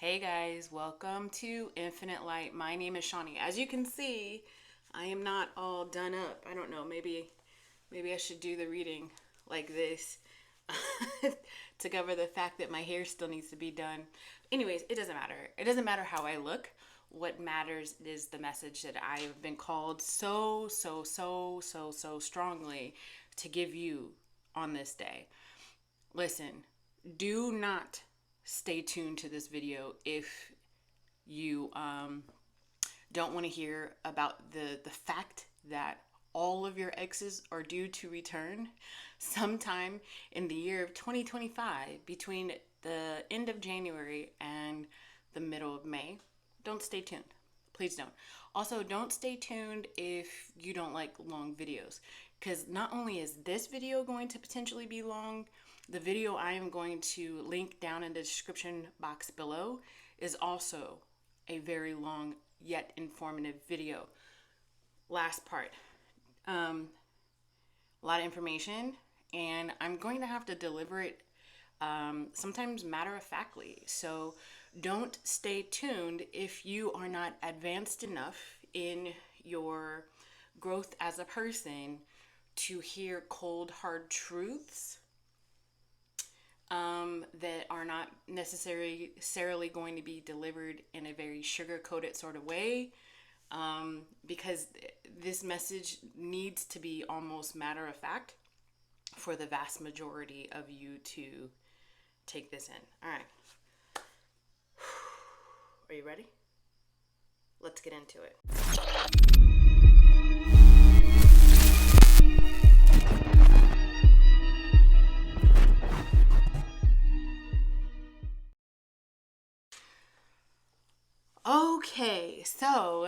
Hey guys, welcome to Infinite Light. My name is Shawnee. As you can see, I am not all done up. I don't know, maybe I should do the reading like this to cover the fact that my hair still needs to be done. Anyways, it doesn't matter. It doesn't matter how I look. What matters is the message that I have been called so strongly to give you on this day. Listen, do not stay tuned to this video if you don't want to hear about the fact that all of your exes are due to return sometime in the year of 2025 between the end of January and the middle of May. Don't stay tuned. Please don't. Also, don't stay tuned if you don't like long videos, because not only is this video going to potentially be long, the video I am going to link down in the description box below is also a very long yet informative video. Last part, a lot of information, and I'm going to have to deliver it sometimes matter-of-factly. So don't stay tuned if you are not advanced enough in your growth as a person to hear cold, hard truths that are not necessarily going to be delivered in a very sugar-coated sort of way, because this message needs to be almost matter-of-fact for the vast majority of you to take this in. All right. Are you ready? Let's get into it. Okay, so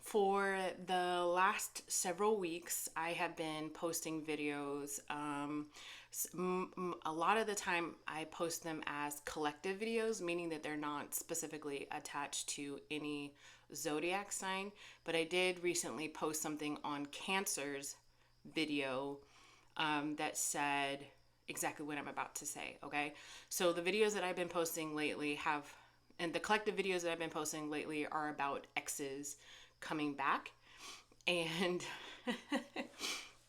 for the last several weeks, I have been posting videos. A lot of the time, I post them as collective videos, meaning that they're not specifically attached to any zodiac sign. But I did recently post something on Cancer's video that said exactly what I'm about to say, okay? So the videos that I've been posting lately and the collective videos that I've been posting lately are about exes coming back. And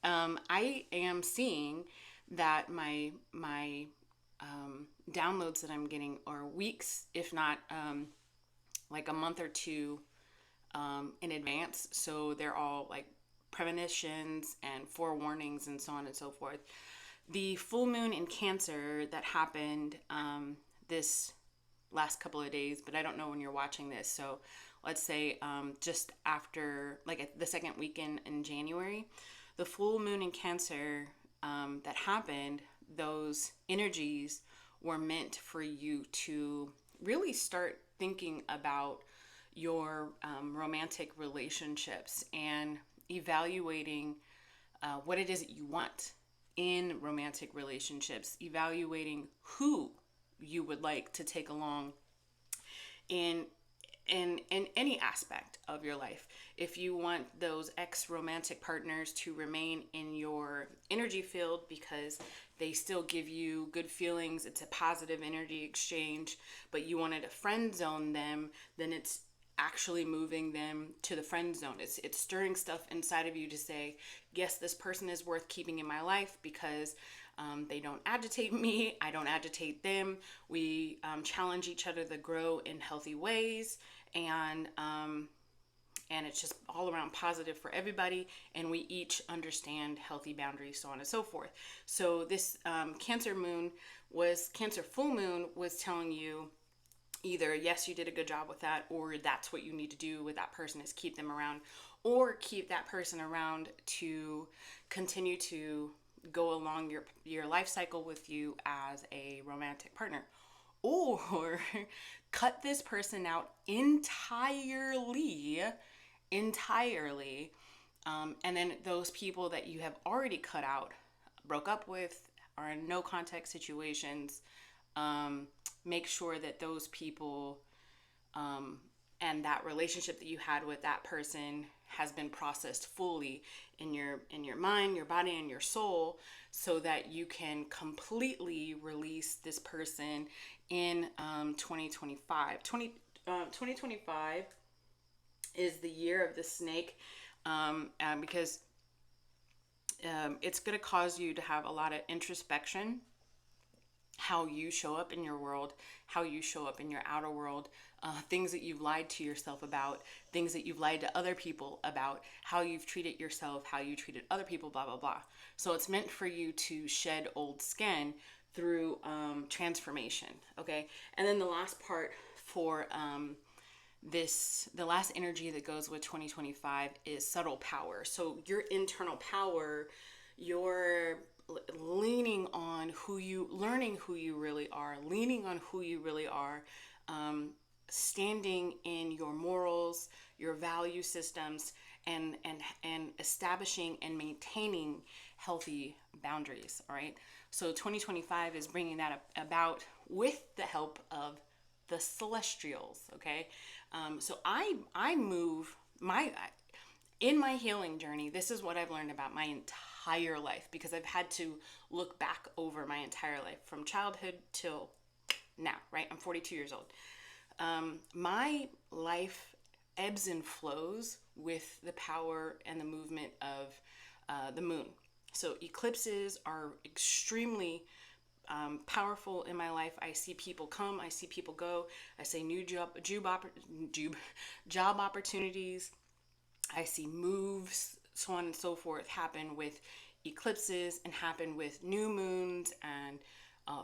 I am seeing that my downloads that I'm getting are weeks, if not like a month or two in advance. So they're all like premonitions and forewarnings and so on and so forth. The full moon in Cancer that happened this last couple of days, but I don't know when you're watching this. So let's say just after, like the second weekend in January, the full moon in Cancer that happened, those energies were meant for you to really start thinking about your romantic relationships and evaluating what it is that you want in romantic relationships, evaluating who you would like to take along in any aspect of your life. If you want those ex-romantic partners to remain in your energy field because they still give you good feelings, it's a positive energy exchange, but you wanted to friend zone them, then it's actually moving them to the friend zone. It's stirring stuff inside of you to say, yes, this person is worth keeping in my life because they don't agitate me, I don't agitate them. We challenge each other to grow in healthy ways, and it's just all around positive for everybody, and we each understand healthy boundaries, so on and so forth. So this Cancer full moon was telling you either, yes, you did a good job with that, or that's what you need to do with that person, is keep them around, or keep that person around to continue to go along your life cycle with you as a romantic partner, or cut this person out entirely, and then those people that you have already cut out, broke up with, are in no contact situations, make sure that those people and that relationship that you had with that person has been processed fully in your mind, your body, and your soul, so that you can completely release this person in 2025. 2025 is the year of the snake, because it's going to cause you to have a lot of introspection, how you show up in your world, how you show up in your outer world, things that you've lied to yourself about, things that you've lied to other people about, how you've treated yourself, how you treated other people, blah, blah, blah. So it's meant for you to shed old skin through transformation, okay? And then the last part for the last energy that goes with 2025 is subtle power. So your internal power, your leaning on learning who you really are, leaning on who you really are, standing in your morals, your value systems, and establishing and maintaining healthy boundaries. All right. So 2025 is bringing that about with the help of the celestials. Okay. So I move in my healing journey. This is what I've learned about my entire life, because I've had to look back over my entire life from childhood till now, right? I'm 42 years old. My life ebbs and flows with the power and the movement of the moon. So eclipses are extremely powerful in my life. I see people come, I see people go. I see new job opportunities. I see moves, so on and so forth, happen with eclipses and happen with new moons and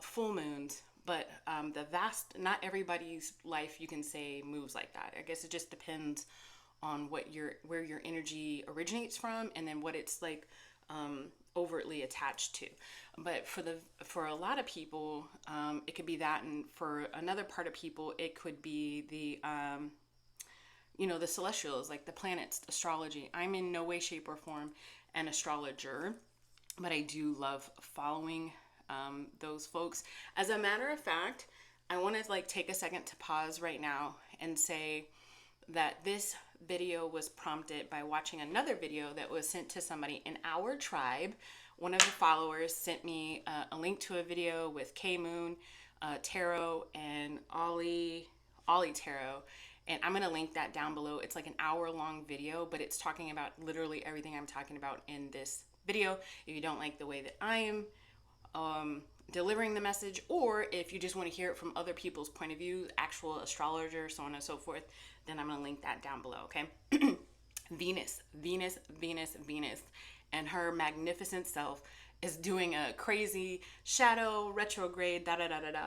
full moons. But not everybody's life, you can say, moves like that. I guess it just depends on where your energy originates from, and then what it's like overtly attached to. But for a lot of people, it could be that, and for another part of people, it could be the celestials, like the planets, astrology. I'm in no way, shape, or form an astrologer, but I do love following those folks. As a matter of fact, I want to take a second to pause right now and say that this video was prompted by watching another video that was sent to somebody in our tribe. One of the followers sent me a link to a video with K Moon, Tarot, and Ollie Tarot. And I'm going to link that down below. It's like an hour-long video, but it's talking about literally everything I'm talking about in this video. If you don't like the way that I am delivering the message, or if you just want to hear it from other people's point of view, actual astrologers, so on and so forth, then I'm going to link that down below, okay? Venus, and her magnificent self is doing a crazy shadow retrograde,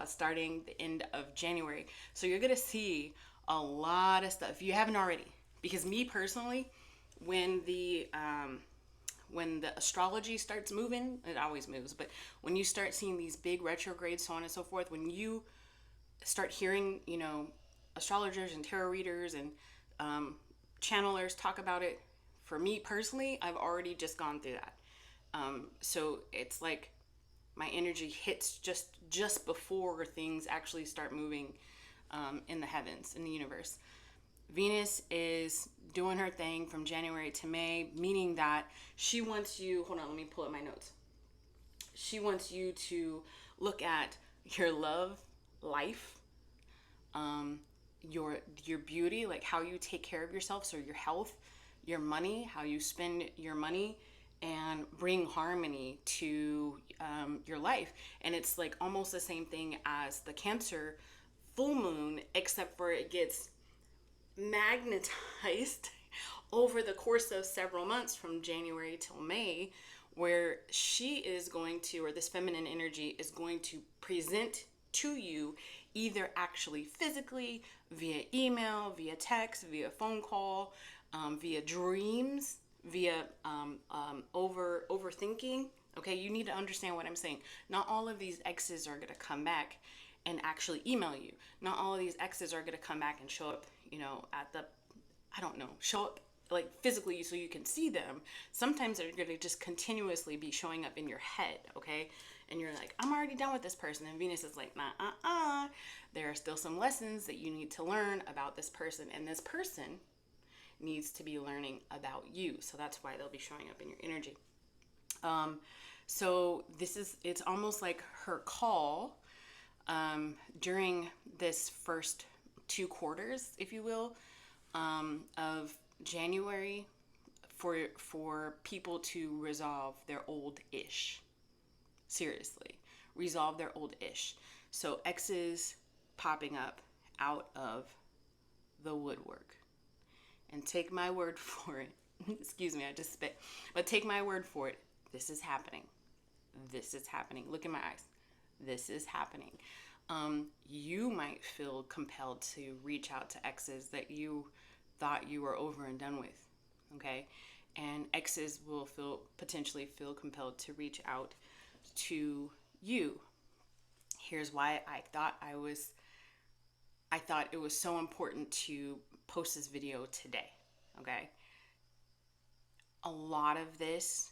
starting the end of January. So you're going to see a lot of stuff if you haven't already. Because me personally, when the astrology starts moving, it always moves, but when you start seeing these big retrogrades, so on and so forth, when you start hearing, astrologers and tarot readers and channelers talk about it, for me personally, I've already just gone through that. So it's like my energy hits just before things actually start moving in the heavens, in the universe. Venus is doing her thing from January to May, meaning that she wants you, hold on, let me pull up my notes. She wants you to look at your love life, your beauty, like how you take care of yourself, so your health, your money, how you spend your money, and bring harmony to your life. And it's like almost the same thing as the Cancer full moon, except for it gets magnetized over the course of several months from January till May, where she is going to, or this feminine energy is going to present to you either actually physically, via email, via text, via phone call, via dreams, via overthinking. Okay, you need to understand what I'm saying. Not all of these exes are going to come back and actually email you. Not all of these exes are going to come back and show up, show up like physically so you can see them. Sometimes they're going to just continuously be showing up in your head, okay? And you're like, I'm already done with this person. And Venus is like, there are still some lessons that you need to learn about this person. And this person needs to be learning about you. So that's why they'll be showing up in your energy. So it's almost like her call during this first 2 quarters, if you will, of January, for people to resolve their old ish. Seriously, resolve their old ish. So X's popping up out of the woodwork. And take my word for it. Excuse me, I just spit. But take my word for it. This is happening. This is happening. Look in my eyes. This is happening. You might feel compelled to reach out to exes that you thought you were over and done with. Okay? And exes will potentially feel compelled to reach out to you. Here's why I thought it was so important to post this video today. Okay? A lot of this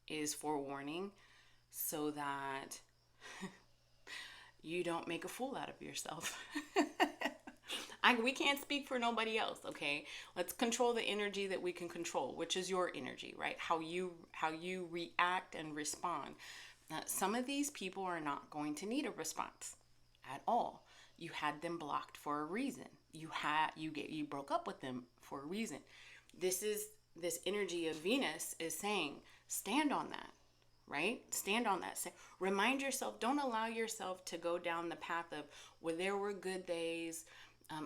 is forewarning so that you don't make a fool out of yourself. We can't speak for nobody else, okay? Let's control the energy that we can control, which is your energy, right? How you react and respond. Some of these people are not going to need a response at all. You had them blocked for a reason. You broke up with them for a reason. This energy of Venus is saying, stand on that, right? Stand on that. Remind yourself, don't allow yourself to go down the path of, well, there were good days.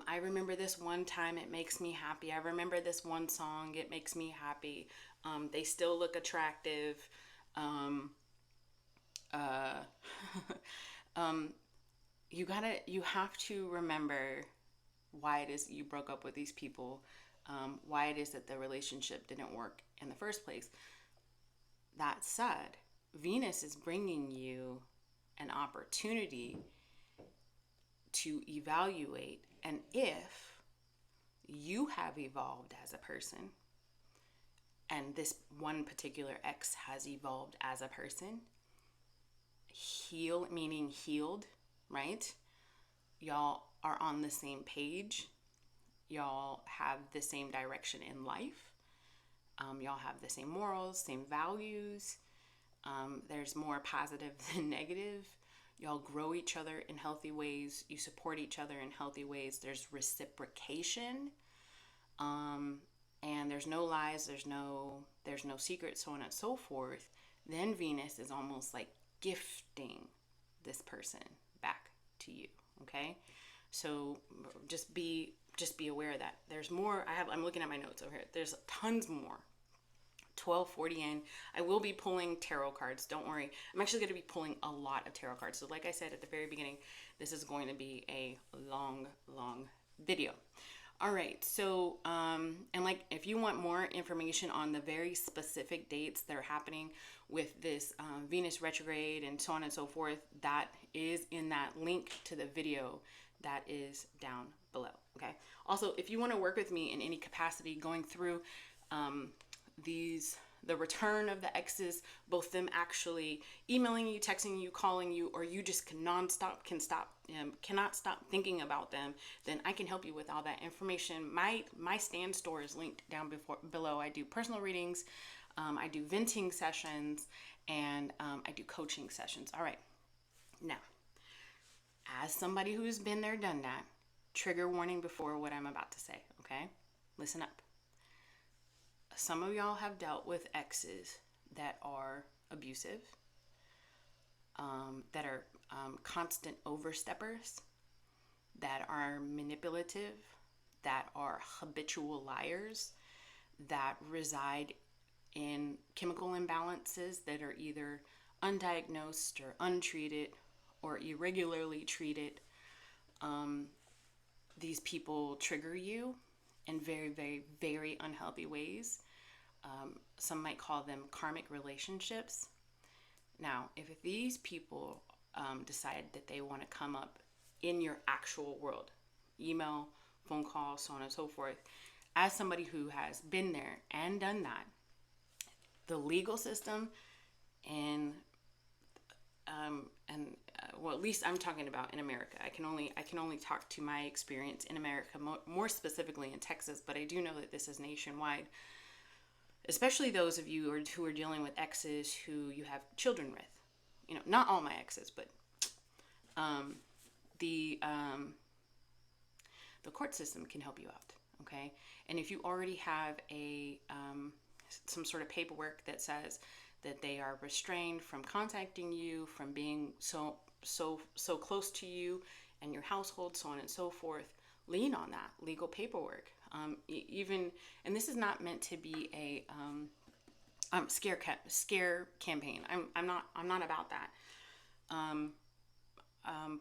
I remember this one time, it makes me happy. I remember this one song, it makes me happy. They still look attractive. You have to remember why it is you broke up with these people, why it is that the relationship didn't work in the first place. That said, Venus is bringing you an opportunity to evaluate, and if you have evolved as a person, and this one particular ex has evolved as a person, meaning healed, right? Y'all are on the same page. Y'all have the same direction in life. Y'all have the same morals, same values. There's more positive than negative. Y'all grow each other in healthy ways. You support each other in healthy ways. There's reciprocation. And there's no lies. There's no secrets, so on and so forth. Then Venus is almost like gifting this person back to you. Okay? So just be aware of that. There's more. I'm looking at my notes over here. There's tons more. 12:40 in. I will be pulling tarot cards. Don't worry. I'm actually going to be pulling a lot of tarot cards. So like I said at the very beginning, this is going to be a long video. All right. So, and like, if you want more information on the very specific dates that are happening with this Venus retrograde and so on and so forth, that is in that link to the video that is down below. Okay. Also, if you want to work with me in any capacity going through the return of the exes, both them actually emailing you, texting you, calling you, or you just cannot stop thinking about them, then I can help you with all that information. My stand store is linked down below. I do personal readings, I do venting sessions, and I do coaching sessions. All right. Now, as somebody who's been there, done that, trigger warning before what I'm about to say, okay? Listen up. Some of y'all have dealt with exes that are abusive, that are constant oversteppers, that are manipulative, that are habitual liars, that reside in chemical imbalances that are either undiagnosed or untreated or irregularly treated. These people trigger you in very, very, very unhealthy ways. Some might call them karmic relationships. Now, if these people decide that they want to come up in your actual world, email, phone call, so on and so forth, as somebody who has been there and done that, the legal system and well, at least I'm talking about in America. I can only talk to my experience in America, more specifically in Texas, but I do know that this is nationwide. Especially those of you who are dealing with exes who you have children with. You know, not all my exes, but um, the um, the court system can help you out. Okay, and if you already have a some sort of paperwork that says that they are restrained from contacting you, from being so close to you and your household, so on and so forth, lean on that legal paperwork. Even, and this is not meant to be a scare campaign. I'm not about that.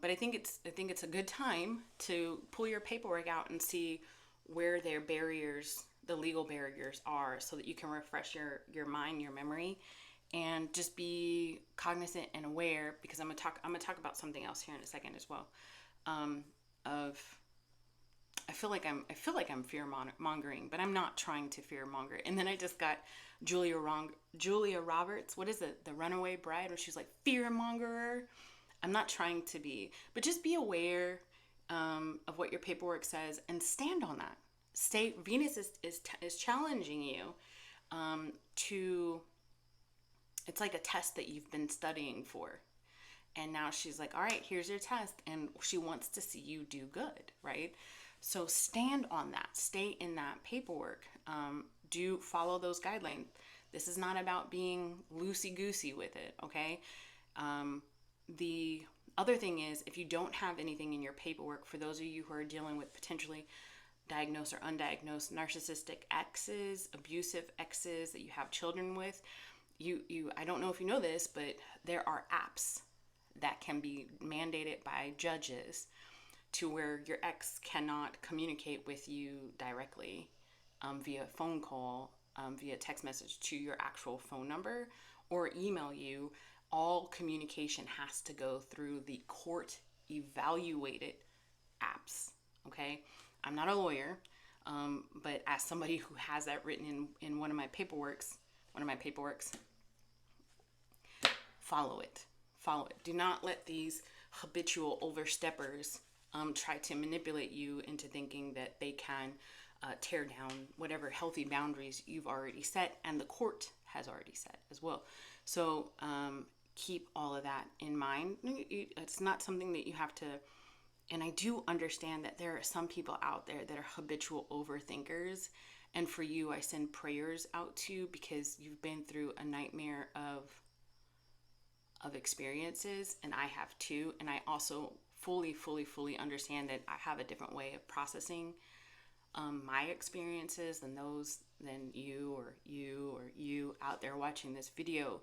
But I think it's a good time to pull your paperwork out and see where their barriers, the legal barriers, are, so that you can refresh your mind, your memory, and just be cognizant and aware. Because I'm gonna talk about something else here in a second as well. Of I feel like I'm fear mongering, but I'm not trying to fear monger. And then I just got Julia Roberts. What is it? The Runaway Bride, where she's like fear mongerer. I'm not trying to be, but just be aware of what your paperwork says and stand on that. Venus is challenging you to. It's like a test that you've been studying for, and now she's like, all right, here's your test, and she wants to see you do good, right? So stand on that. Stay in that paperwork. Do follow those guidelines. This is not about being loosey-goosey with it, okay? The other thing is, if you don't have anything in your paperwork, for those of you who are dealing with potentially diagnosed or undiagnosed narcissistic exes, abusive exes that you have children with, I don't know if you know this, but there are apps that can be mandated by judges to where your ex cannot communicate with you directly via phone call, via text message to your actual phone number, or email you. All communication has to go through the court evaluated apps. Okay, I'm not a lawyer, but as somebody who has that written in one of my paperworks, follow it. Do not let these habitual oversteppers try to manipulate you into thinking that they can tear down whatever healthy boundaries you've already set and the court has already set as well. So keep all of that in mind. It's not something that you have to, and I do understand that there are some people out there that are habitual overthinkers, and for you, I send prayers out to you, because you've been through a nightmare of experiences, and I have too, and I also fully understand that I have a different way of processing my experiences than you out there watching this video.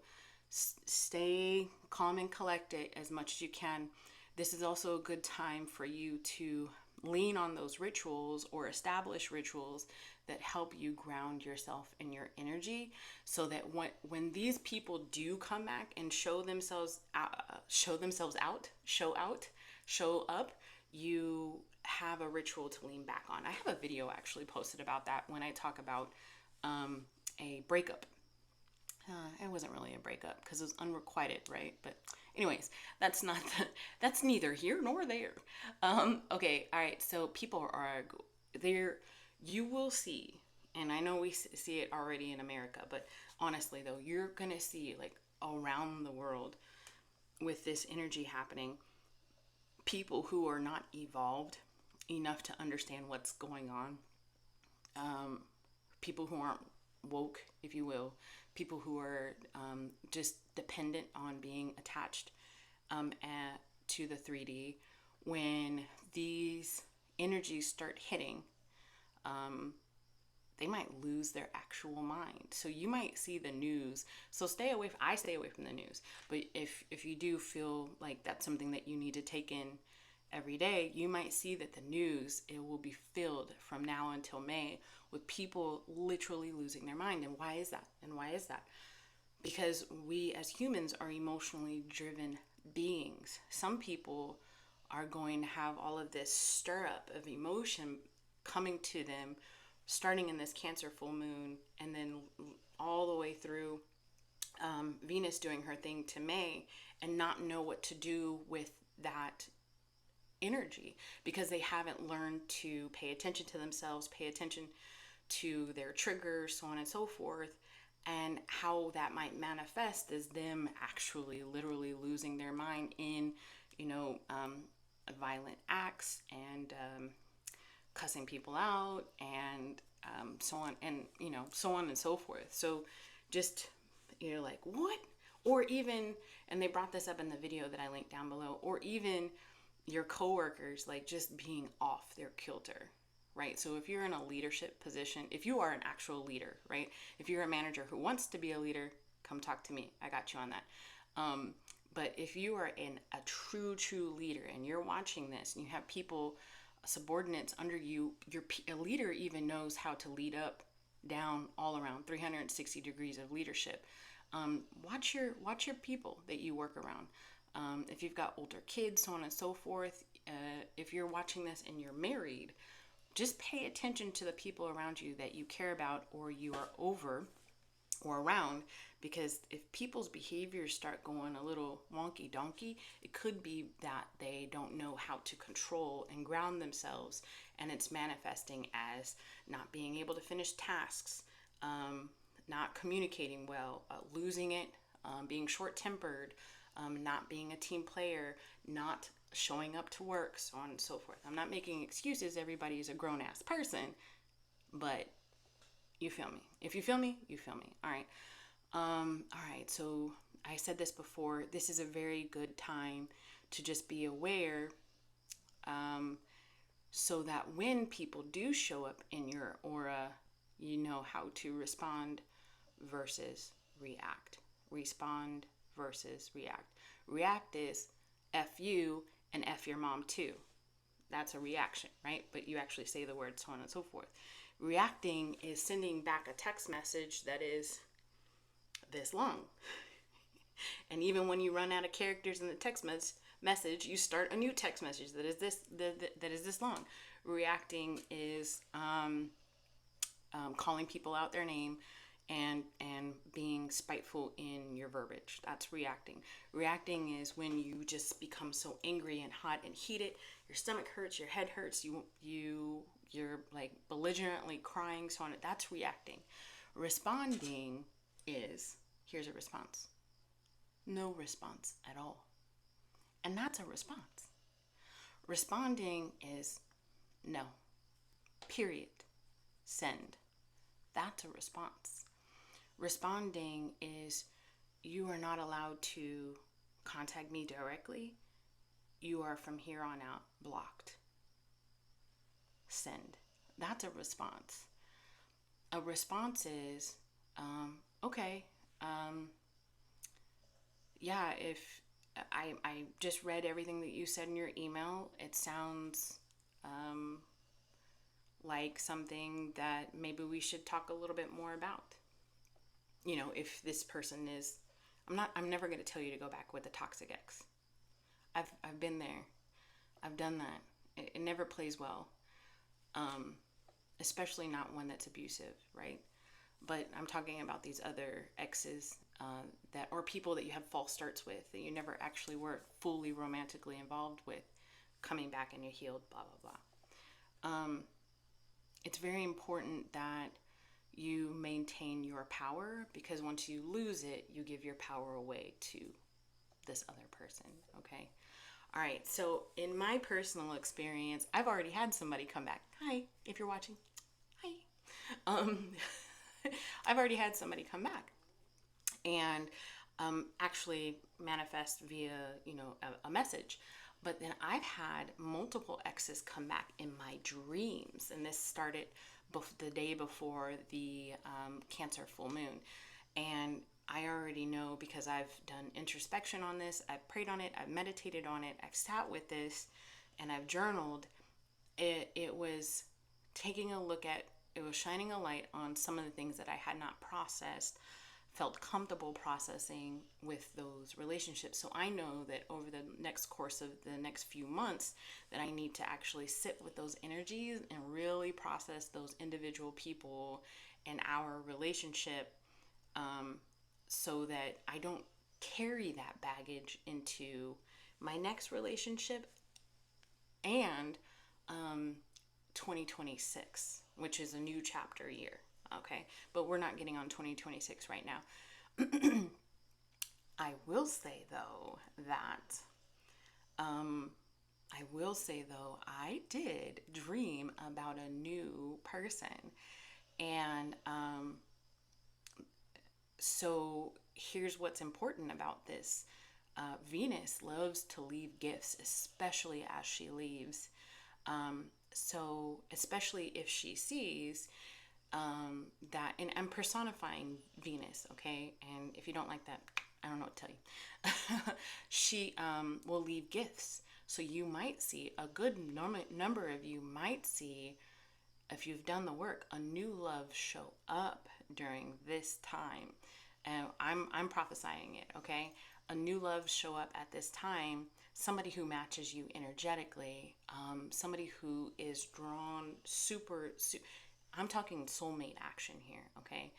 Stay calm and collected as much as you can. This is also a good time for you to lean on those rituals or establish rituals that help you ground yourself and your energy, so that when these people do come back and show up, you have a ritual to lean back on. I have a video actually posted about that when I talk about a breakup. It wasn't really a breakup because it was unrequited, right? But anyways, that's neither here nor there. Okay, all right. So people are there. You will see, and I know we see it already in America, but honestly though, you're gonna see, like, around the world with this energy happening, people who are not evolved enough to understand what's going on. People who aren't woke, if you will, people who are just dependent on being attached to the 3D. When these energies start hitting, they might lose their actual mind. So you might see the news. So I stay away from the news. But if you do feel like that's something that you need to take in every day, you might see that the news, it will be filled from now until May with people literally losing their mind. And why is that? Because we as humans are emotionally driven beings. Some people are going to have all of this stir up of emotion coming to them, starting in this Cancer full moon, and then all the way through Venus doing her thing to May, and not know what to do with that energy because they haven't learned to pay attention to themselves, pay attention to their triggers, so on and so forth. And how that might manifest is them actually literally losing their mind in, violent acts and cussing people out and so on and, so on and so forth. So just, you're like, what? Or even, and they brought this up in the video that I linked down below, or even your coworkers, like just being off their kilter, right? So if you're in a leadership position, if you are an actual leader, right? If you're a manager who wants to be a leader, come talk to me. I got you on that. But if you are a true leader and you're watching this and you have people, subordinates under you, a leader even knows how to lead up, down, all around, 360 degrees of leadership. Watch your people that you work around. If you've got older kids, so on and so forth, if you're watching this and you're married, just pay attention to the people around you that you care about or you are over or around, because if people's behaviors start going a little wonky donkey, it could be that they don't know how to control and ground themselves, and it's manifesting as not being able to finish tasks, not communicating well, losing it, being short-tempered, not being a team player, not showing up to work, so on and so forth. I'm not making excuses. Everybody is a grown-ass person, but you feel me. If you feel me, you feel me. All right. All right. So I said this before. This is a very good time to just be aware, so that when people do show up in your aura, you know how to respond versus react. Respond versus react. React is F you and F your mom too. That's a reaction, right? But you actually say the word, so on and so forth. Reacting is sending back a text message that is this long. And even when you run out of characters in the text message, you start a new text message that is this long. Reacting is calling people out their name and being spiteful in your verbiage. That's reacting. Reacting is when you just become so angry and hot and heated, your stomach hurts, your head hurts, you're like belligerently crying, so on. That's reacting. Responding is, here's a response. No response at all. And that's a response. Responding is no. Period. Send. That's a response. Responding is, you are not allowed to contact me directly. You are from here on out blocked. Send. That's a response. A response is, okay, yeah, if I just read everything that you said in your email, it sounds like something that maybe we should talk a little bit more about. If this person is, I'm never going to tell you to go back with a toxic ex. I've been there. I've done that. It never plays well. Especially not one that's abusive, right? But I'm talking about these other exes or people that you have false starts with, that you never actually were fully romantically involved with, coming back and you're healed, blah, blah, blah. It's very important that you maintain your power, because once you lose it, you give your power away to this other person, okay? All right, so in my personal experience, I've already had somebody come back. Hi, if you're watching. Hi. I've already had somebody come back and actually manifest via, a message. But then I've had multiple exes come back in my dreams, and this started the day before the Cancer full moon. And I already know, because I've done introspection on this, I've prayed on it, I've meditated on it, I've sat with this, and I've journaled. It was taking a look at, it was shining a light on some of the things that I had not processed, felt comfortable processing with those relationships. So I know that over the next course of the next few months that I need to actually sit with those energies and really process those individual people and our relationship, so that I don't carry that baggage into my next relationship and 2026, which is a new chapter year. Okay, but we're not getting on 2026 right now. I will say though that I did dream about a new person, and so here's what's important about this. Venus loves to leave gifts, especially as she leaves. So, especially if she sees that, and I'm personifying Venus, okay? And if you don't like that, I don't know what to tell you. She will leave gifts. So, you might see a good number of you might see, if you've done the work, a new love show up during this time. And I'm prophesying it, okay? A new love show up at this time. Somebody who matches you energetically, somebody who is drawn I'm talking soulmate action here, okay?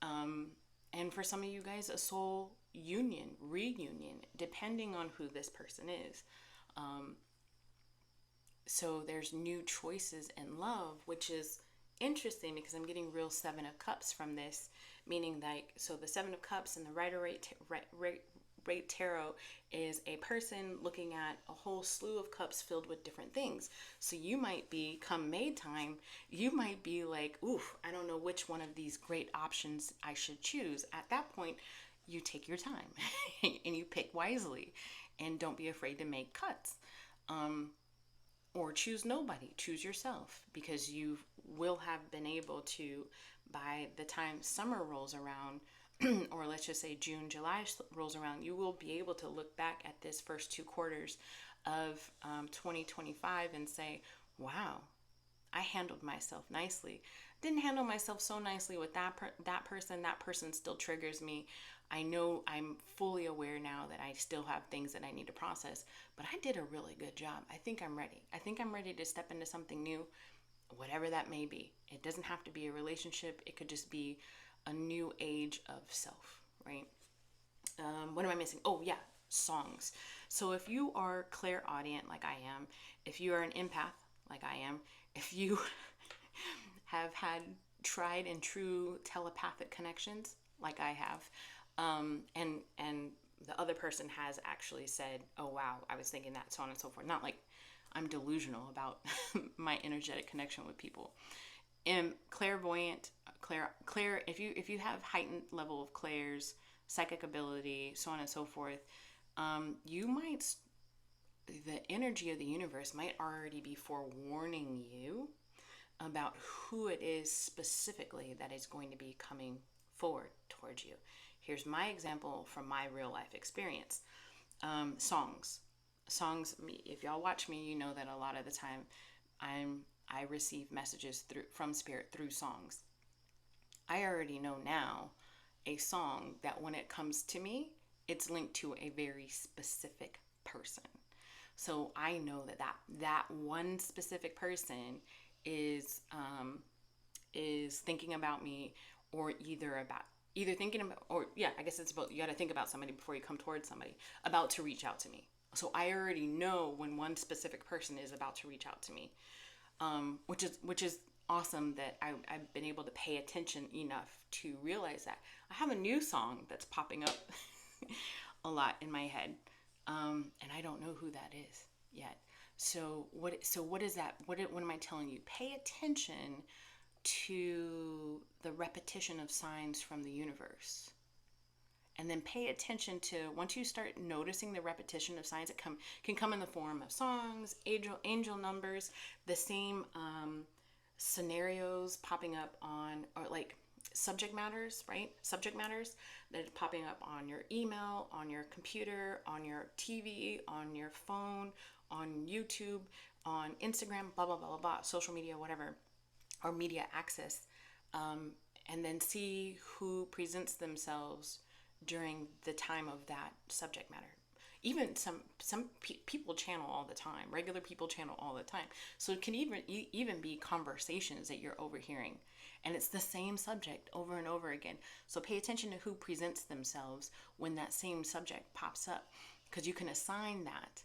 And for some of you guys, a soul union, reunion, depending on who this person is. So there's new choices in love, which is interesting because I'm getting real Seven of Cups from this, meaning like, so the Seven of Cups and the Rider-Waite Tarot is a person looking at a whole slew of cups filled with different things. So you might be, come May time, you might be like, oof, I don't know which one of these great options I should choose. At that point, you take your time and you pick wisely, and don't be afraid to make cuts. Or choose nobody, choose yourself, because you will have been able to, by the time summer rolls around, or let's just say June, July rolls around, you will be able to look back at this first 2 quarters of 2025 and say, wow, I handled myself nicely. Didn't handle myself so nicely with that person. That person still triggers me. I know, I'm fully aware now that I still have things that I need to process, but I did a really good job. I think I'm ready. I think I'm ready to step into something new, whatever that may be. It doesn't have to be a relationship. It could just be a new age of self, right? What am I missing? Oh yeah, songs. So if you are clairaudient like I am, if you are an empath like I am, if you have had tried and true telepathic connections like I have, and the other person has actually said, oh wow, I was thinking that, so on and so forth. Not like I'm delusional about my energetic connection with people. And clairvoyant, clair, if you have heightened level of clairs, psychic ability, so on and so forth, you might, the energy of the universe might already be forewarning you about who it is specifically that is going to be coming forward towards you. Here's my example from my real life experience. Songs. If y'all watch me, you know that a lot of the time I receive messages from spirit through songs. I already know now a song that when it comes to me, it's linked to a very specific person. So I know that one specific person is thinking about me, or either thinking about, or yeah, I guess it's about, you got to think about somebody before you come towards somebody, about to reach out to me. So I already know when one specific person is about to reach out to me, which is awesome that I've been able to pay attention enough to realize that. I have a new song that's popping up a lot in my head, and I don't know who that is yet. So what is that? What am I telling you? Pay attention to the repetition of signs from the universe. And then pay attention to, once you start noticing the repetition of signs, it can come in the form of songs, angel numbers, the same scenarios popping up on, or like subject matters, right? Subject matters that are popping up on your email, on your computer, on your TV, on your phone, on YouTube, on Instagram, blah, blah, blah, blah, blah, social media, whatever, or media access. And then see who presents themselves during the time of that subject matter. Even people channel all the time. Regular people channel all the time. So it can even be conversations that you're overhearing, and it's the same subject over and over again. So pay attention to who presents themselves when that same subject pops up, because you can assign that.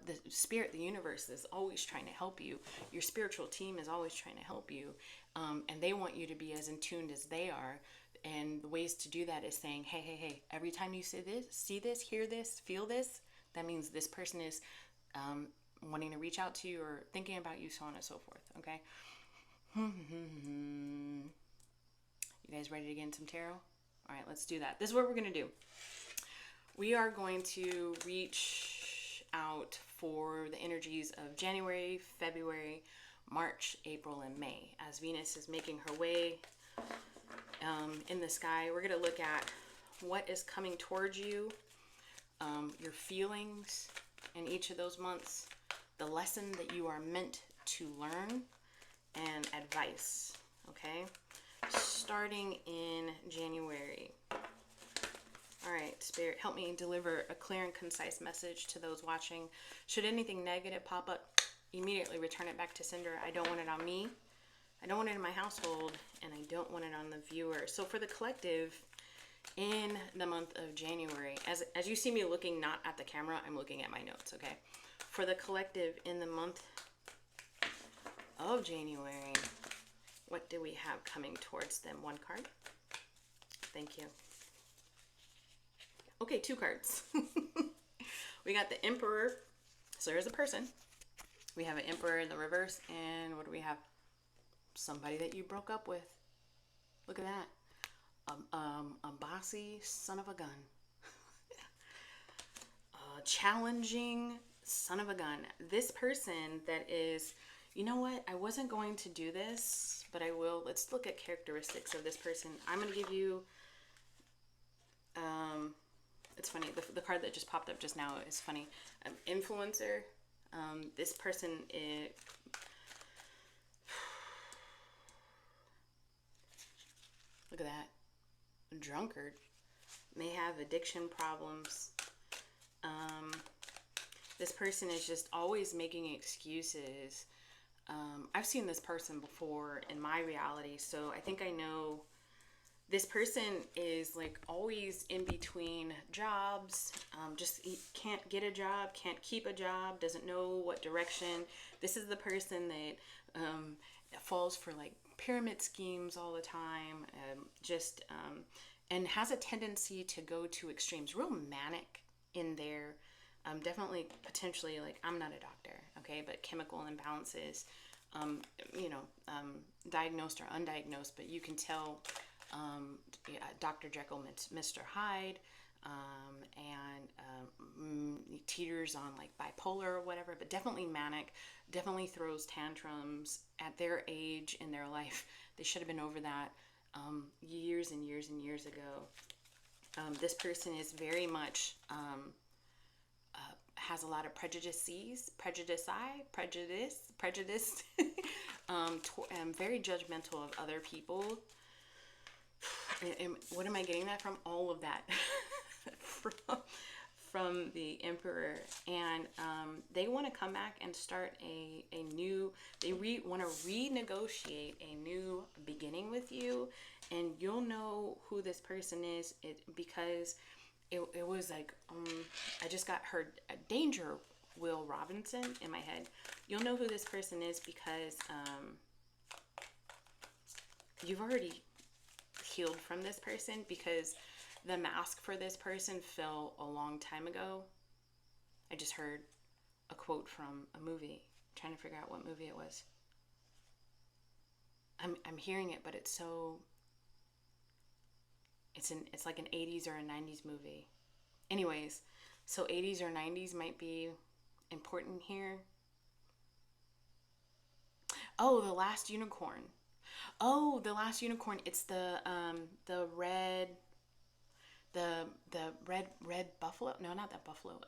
The spirit, the universe is always trying to help you. Your spiritual team is always trying to help you, and they want you to be as in tuned as they are. And the ways to do that is saying, hey, hey, hey, every time you see this, hear this, feel this, that means this person is wanting to reach out to you or thinking about you, so on and so forth. Okay. You guys ready to get in some tarot? All right, let's do that. This is what we're going to do. We are going to reach out for the energies of January, February, March, April, and May. As Venus is making her way in the sky, we're going to look at what is coming towards you, your feelings in each of those months, the lesson that you are meant to learn, and advice. Okay, starting in January. All right, Spirit, help me deliver a clear and concise message to those watching. Should anything negative pop up, immediately return it back to sender. I don't want it on me. I don't want it in my household, and I don't want it on the viewer. So for the collective, in the month of January, as you see me looking not at the camera, I'm looking at my notes, okay? For the collective in the month of January, what do we have coming towards them? One card. Thank you. Okay, two cards. We got the Emperor. So there's a person. We have an Emperor in the reverse. And what do we have? Somebody that you broke up with. Look at that. A bossy son of a gun. A challenging son of a gun. This person that is, you know what? I wasn't going to do this, but I will. Let's look at characteristics of this person. I'm going to give you, it's funny. The card that just popped up just now is funny. Influencer. This person is, look at that. Drunkard. May have addiction problems. This person is just always making excuses. I've seen this person before in my reality, so I think I know. This person is like always in between jobs, just can't get a job, can't keep a job, doesn't know what direction. This is the person that falls for like pyramid schemes all the time, and has a tendency to go to extremes, real manic in their, definitely potentially, like, I'm not a doctor, okay, but chemical imbalances, diagnosed or undiagnosed, but you can tell, Dr. Jekyll, Mr. Hyde, and teeters on like bipolar or whatever, but definitely manic, definitely throws tantrums at their age in their life. They should have been over that years and years and years ago. This person is very much has a lot of prejudice, very judgmental of other people. And what am I getting that from? All of that from the Emperor. And they want to come back and start a new, they want to renegotiate a new beginning with you. And you'll know who this person is because it was like, I just got her Danger Will Robinson in my head. You'll know who this person is because you've already healed from this person, because the mask for this person fell a long time ago. I just heard a quote from a movie. I'm trying to figure out what movie it was. I'm hearing it, but it's so, it's like an 80s or a 90s movie. Anyways, so 80s or 90s might be important here. Oh, The Last Unicorn. Oh, The Last Unicorn. It's the red buffalo. No, not that buffalo.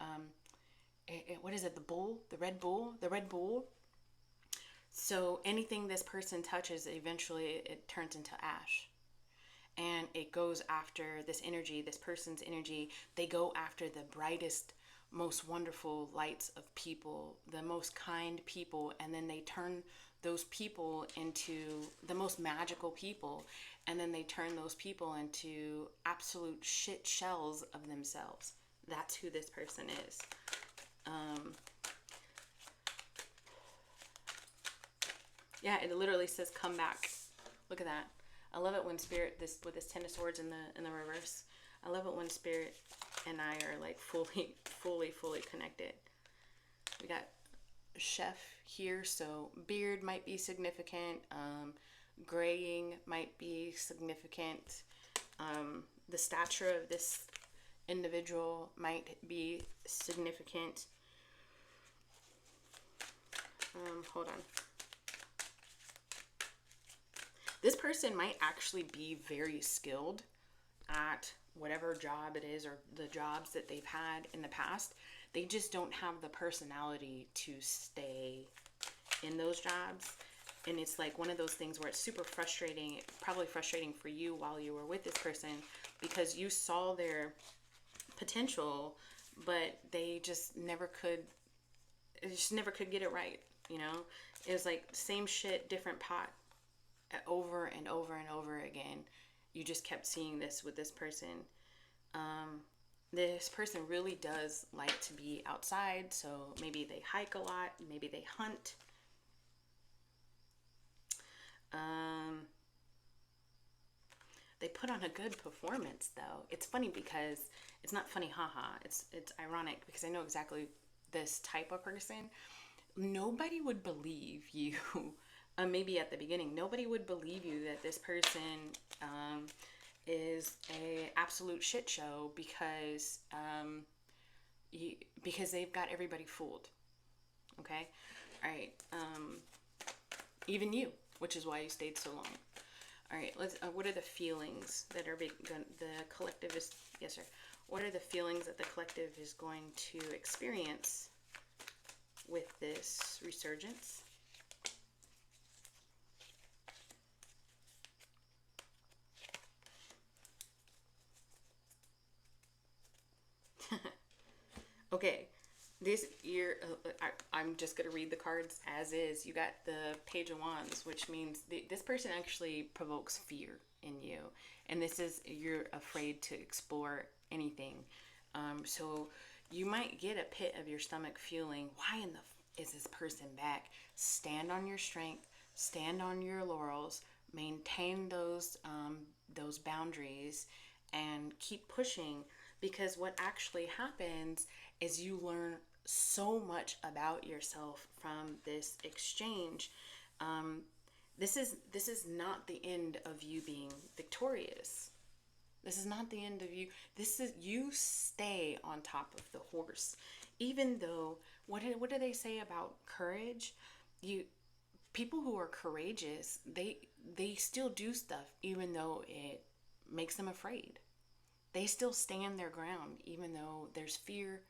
What is it? The bull? The red bull? The red bull. So anything this person touches, eventually it turns into ash. And it goes after this energy, this person's energy. They go after the brightest, most wonderful lights of people, the most kind people, and then they turn those people into the most magical people, and then they turn those people into absolute shit shells of themselves. That's who this person is. Yeah, it literally says come back. Look at that. I love it when Spirit, this with this Ten of Swords in the reverse. I love it when Spirit and I are like fully connected. We got chef here, so beard might be significant. Graying might be significant. The stature of this individual might be significant. Hold on. This person might actually be very skilled at whatever job it is or the jobs that they've had in the past. They just don't have the personality to stay in those jobs. And it's like one of those things where it's super frustrating, probably frustrating for you while you were with this person, because you saw their potential, but they just never could get it right, you know? It was like same shit, different pot, over and over and over again. You just kept seeing this with this person. This person really does like to be outside, so maybe they hike a lot, maybe they hunt. They put on a good performance, though. It's funny because it's not funny, haha. It's ironic because I know exactly this type of person. Nobody would believe you. Maybe at the beginning, nobody would believe you that this person is a absolute shit show because they've got everybody fooled. Okay, all right. Even you, which is why you stayed so long. All right, let's. What are the feelings that are the collective is? Yes, sir. What are the feelings that the collective is going to experience with this resurgence? Okay, this year, I'm just going to read the cards as is. You got the Page of Wands, which means this person actually provokes fear in you. And this is, you're afraid to explore anything. So you might get a pit of your stomach feeling, why in the is this person back? Stand on your strength, stand on your laurels, maintain those boundaries, and keep pushing. Because what actually happens is you learn so much about yourself from this exchange. This is not the end of you being victorious. This is not the end of you. This is, you stay on top of the horse. Even though, what do they say about courage? People who are courageous, they still do stuff even though it makes them afraid. They still stand their ground even though there's fear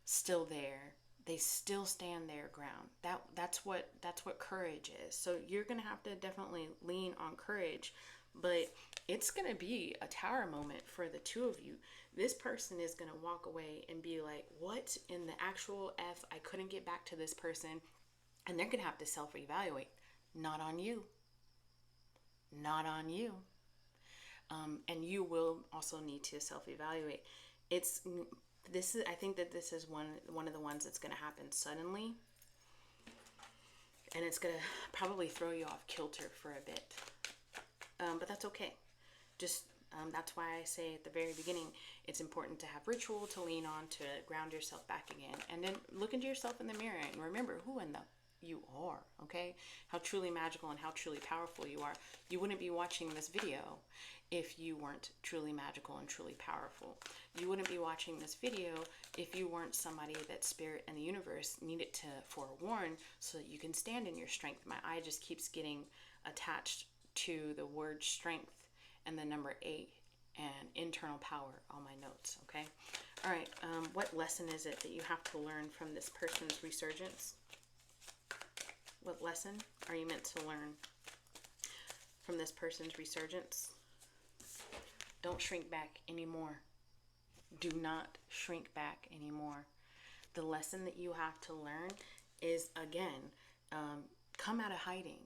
still there. They still stand their ground. That's what courage is. So you're going to have to definitely lean on courage, but it's going to be a tower moment for the two of you. This person is going to walk away and be like, what in the actual F? I couldn't get back to this person. And they're going to have to self-evaluate. Not on you. Not on you. And you will also need to self-evaluate. I think that this is one of the ones that's going to happen suddenly, and it's going to probably throw you off kilter for a bit. But that's okay. Just that's why I say at the very beginning, it's important to have ritual to lean on to ground yourself back again, and then look into yourself in the mirror and remember who in the you are. Okay, how truly magical and how truly powerful you are. You wouldn't be watching this video if you weren't truly magical and truly powerful. You wouldn't be watching this video if you weren't somebody that Spirit and the universe needed to forewarn so that you can stand in your strength. My eye just keeps getting attached to the word strength and the number 8 and internal power on my notes, okay? All right, what lesson is it that you have to learn from this person's resurgence? What lesson are you meant to learn from this person's resurgence? Don't shrink back anymore. Do not shrink back anymore. the lesson that you have to learn is, again, come out of hiding.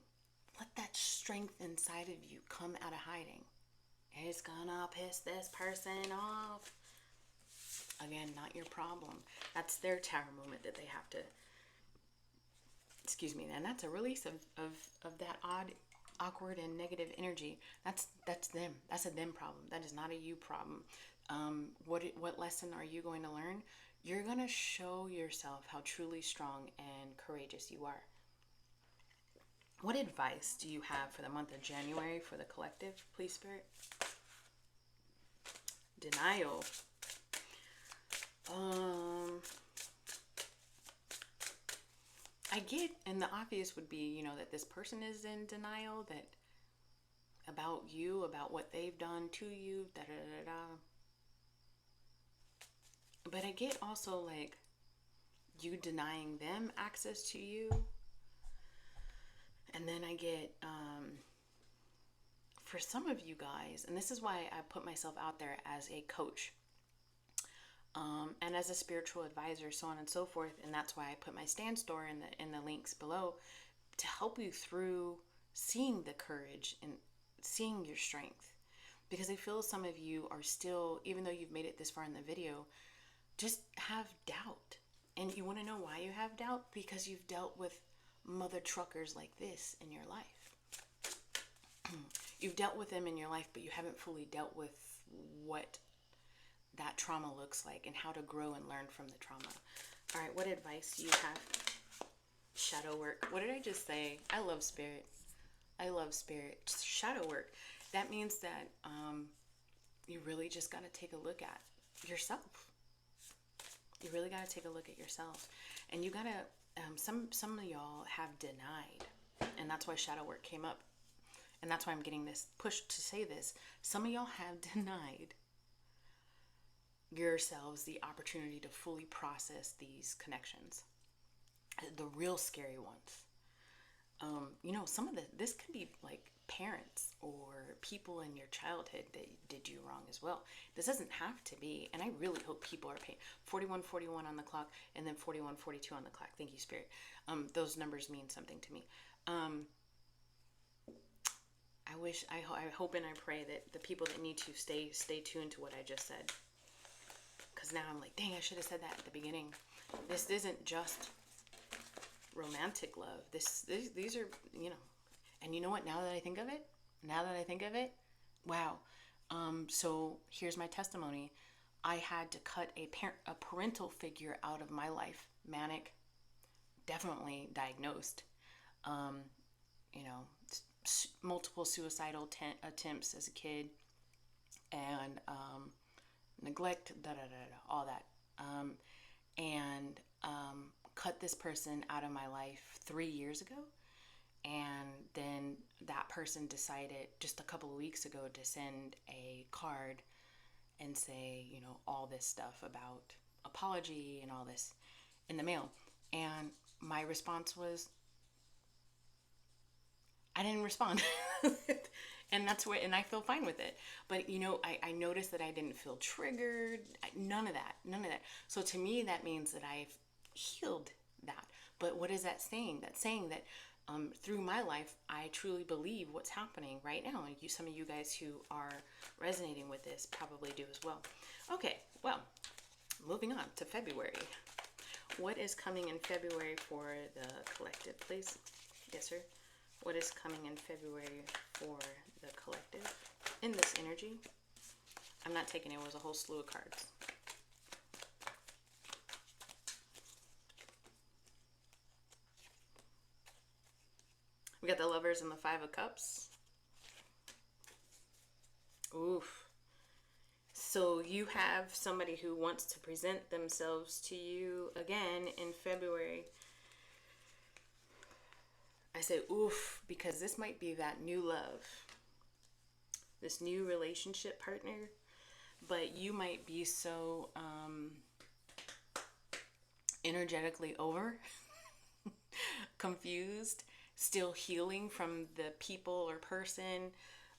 Let that strength inside of you come out of hiding. It's gonna piss this person off. Again, not your problem. That's their tower moment that they have to, excuse me, and that's a release of that awkward and negative energy. That's them. That's a them problem. That is not a you problem. What lesson are you going to learn? You're going to show yourself how truly strong and courageous you are. What advice do you have for the month of January for the collective, please, Spirit? Denial. I get, and the obvious would be, that this person is in denial, that about you, about what they've done to you, da da da da. But I get also like you denying them access to you. And then I get, for some of you guys, and this is why I put myself out there as a coach, and as a spiritual advisor, so on and so forth. And that's why I put my stand store in the links below, to help you through seeing the courage and seeing your strength. Because I feel some of you are still, even though you've made it this far in the video, just have doubt. And you want to know why you have doubt? Because you've dealt with mother truckers like this in your life. You've dealt with them in your life, but you haven't fully dealt with what that trauma looks like and how to grow and learn from the trauma. All right, what advice do you have? Shadow work. What did I just say? I love spirit. I love spirit. Shadow work. That means that you really just got to take a look at yourself. You really got to take a look at yourself. And you got to, some of y'all have denied. And that's why shadow work came up. And that's why I'm getting this push to say this. Some of y'all have denied yourselves the opportunity to fully process these connections. The real scary ones. Some of this could be like parents or people in your childhood that did you wrong as well. This doesn't have to be, and I really hope people are paying 4141 on the clock and then 4142 on the clock. Thank you, Spirit. Those numbers mean something to me. I hope and I pray that the people that need to stay tuned to what I just said. Because now I'm like, dang, I should have said that at the beginning. This isn't just romantic love. These are, and you know what? Now that I think of it, wow. So here's my testimony. I had to cut a parental figure out of my life. Manic, definitely diagnosed. Multiple suicidal attempts as a kid, and neglect, all that. And cut this person out of my life 3 years ago. And then that person decided just a couple of weeks ago to send a card and say, all this stuff about apology and all this in the mail. And my response was, I didn't respond. And and I feel fine with it. But, I noticed that I didn't feel triggered. None of that. So to me, that means that I've healed that. But what is that saying? That's saying that through my life, I truly believe what's happening right now. And some of you guys who are resonating with this probably do as well. Okay, well, moving on to February. What is coming in February for the collective, please? Yes, sir. What is coming in February for the collective in this energy? I'm not taking it. It was a whole slew of cards. We got the Lovers and the Five of Cups. Oof. So you have somebody who wants to present themselves to you again in February. I say oof because this might be that new love, this new relationship partner, but you might be so energetically over, confused, still healing from the people or person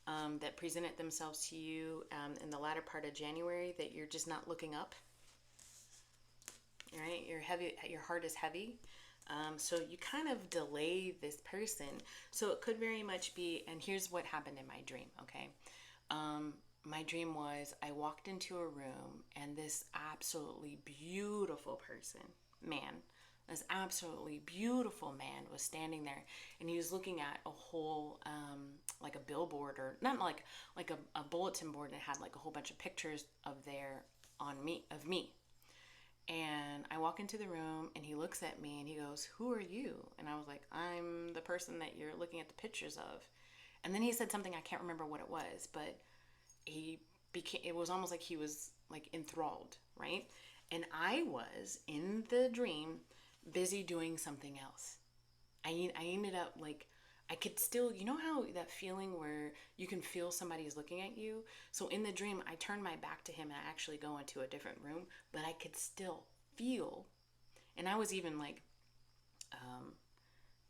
that presented themselves to you in the latter part of January, that you're just not looking up. right? You're heavy, your heart is heavy. So you kind of delay this person. So it could very much be, and here's what happened in my dream, okay? My dream was I walked into a room and this absolutely beautiful person, man, this absolutely beautiful man was standing there, and he was looking at a whole, like a billboard, or not like a bulletin board, and it had like a whole bunch of pictures of me. And I walk into the room and he looks at me and he goes, "Who are you?" And I was like, "I'm the person that you're looking at the pictures of." And then he said something, I can't remember what it was, but it was almost like he was like enthralled, right? And I was in the dream busy doing something else. I ended up like, I could still, you know how that feeling where you can feel somebody is looking at you? So in the dream, I turned my back to him and I actually go into a different room, but I could still feel, and I was even like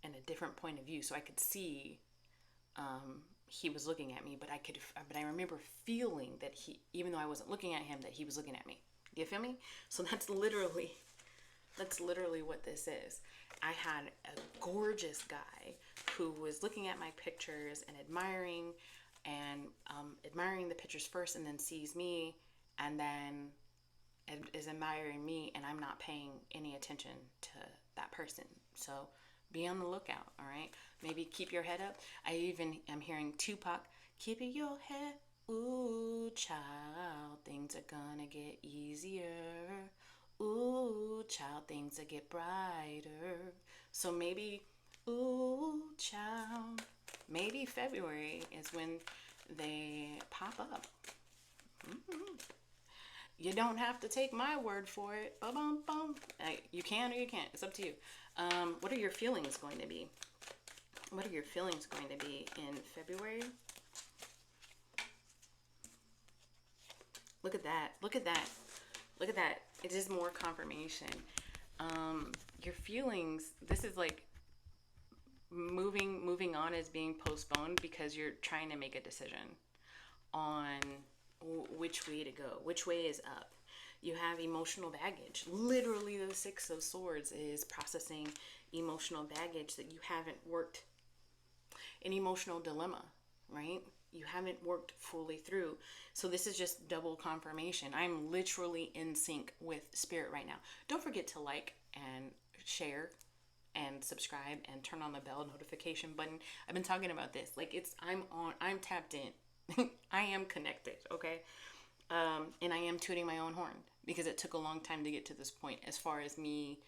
in a different point of view, so I could see he was looking at me, but I remember feeling that he, even though I wasn't looking at him, that he was looking at me. Do you feel me? So that's literally what this is. I had a gorgeous guy who was looking at my pictures and admiring the pictures first, and then sees me, and then is admiring me, and I'm not paying any attention to that person. So be on the lookout, all right? Maybe keep your head up. I even am hearing Tupac, "Keep your head, ooh, child, things are gonna get easier. Ooh, child, things will get brighter." So maybe, ooh, child, maybe February is when they pop up. Mm-hmm. You don't have to take my word for it. Ba-bum-bum. You can or you can't. It's up to you. What are your feelings going to be? What are your feelings going to be in February? Look at that. Look at that. Look at that. It is more confirmation. Your feelings, this is like moving on is being postponed because you're trying to make a decision on which way to go, which way is up. You have emotional baggage. Literally, the Six of Swords is processing emotional baggage that you haven't worked, an emotional dilemma, right? You haven't worked fully through. So this is just double confirmation. I'm literally in sync with spirit right now. Don't forget to like and share and subscribe and turn on the bell notification button. I've been talking about this. Like I'm tapped in. I am connected, okay? And I am tooting my own horn because it took a long time to get to this point as far as me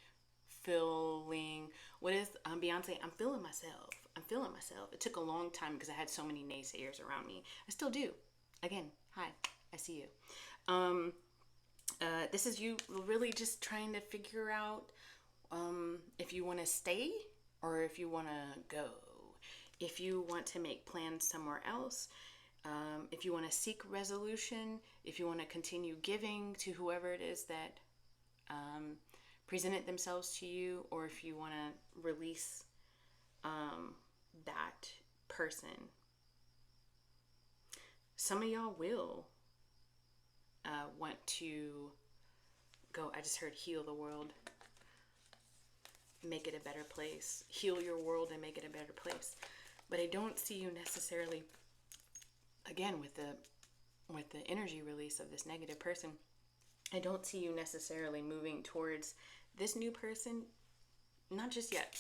feeling, what is Beyonce? I'm feeling myself. I'm feeling myself. It took a long time because I had so many naysayers around me. I still do. Again, hi, I see you. This is you really just trying to figure out if you want to stay or if you want to go. If you want to make plans somewhere else. If you want to seek resolution, if you want to continue giving to whoever it is that presented themselves to you, or if you want to release that person. Some of y'all will want to go, I just heard heal the world, make it a better place. Heal your world and make it a better place. But I don't see you necessarily, again, with the energy release of this negative person, I don't see you necessarily moving towards this new person, not just yet.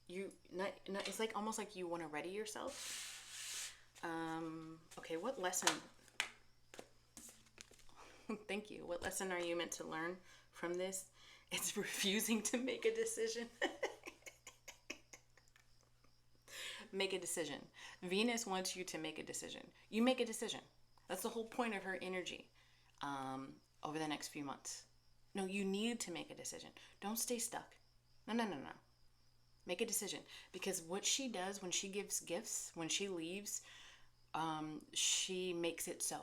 It's like almost like you want to ready yourself. Okay, what lesson? Thank you. What lesson are you meant to learn from this? It's refusing to make a decision. Make a decision. Venus wants you to make a decision. You make a decision. That's the whole point of her energy over the next few months. No, you need to make a decision. Don't stay stuck. No. Make a decision. Because what she does when she gives gifts, when she leaves, she makes it so.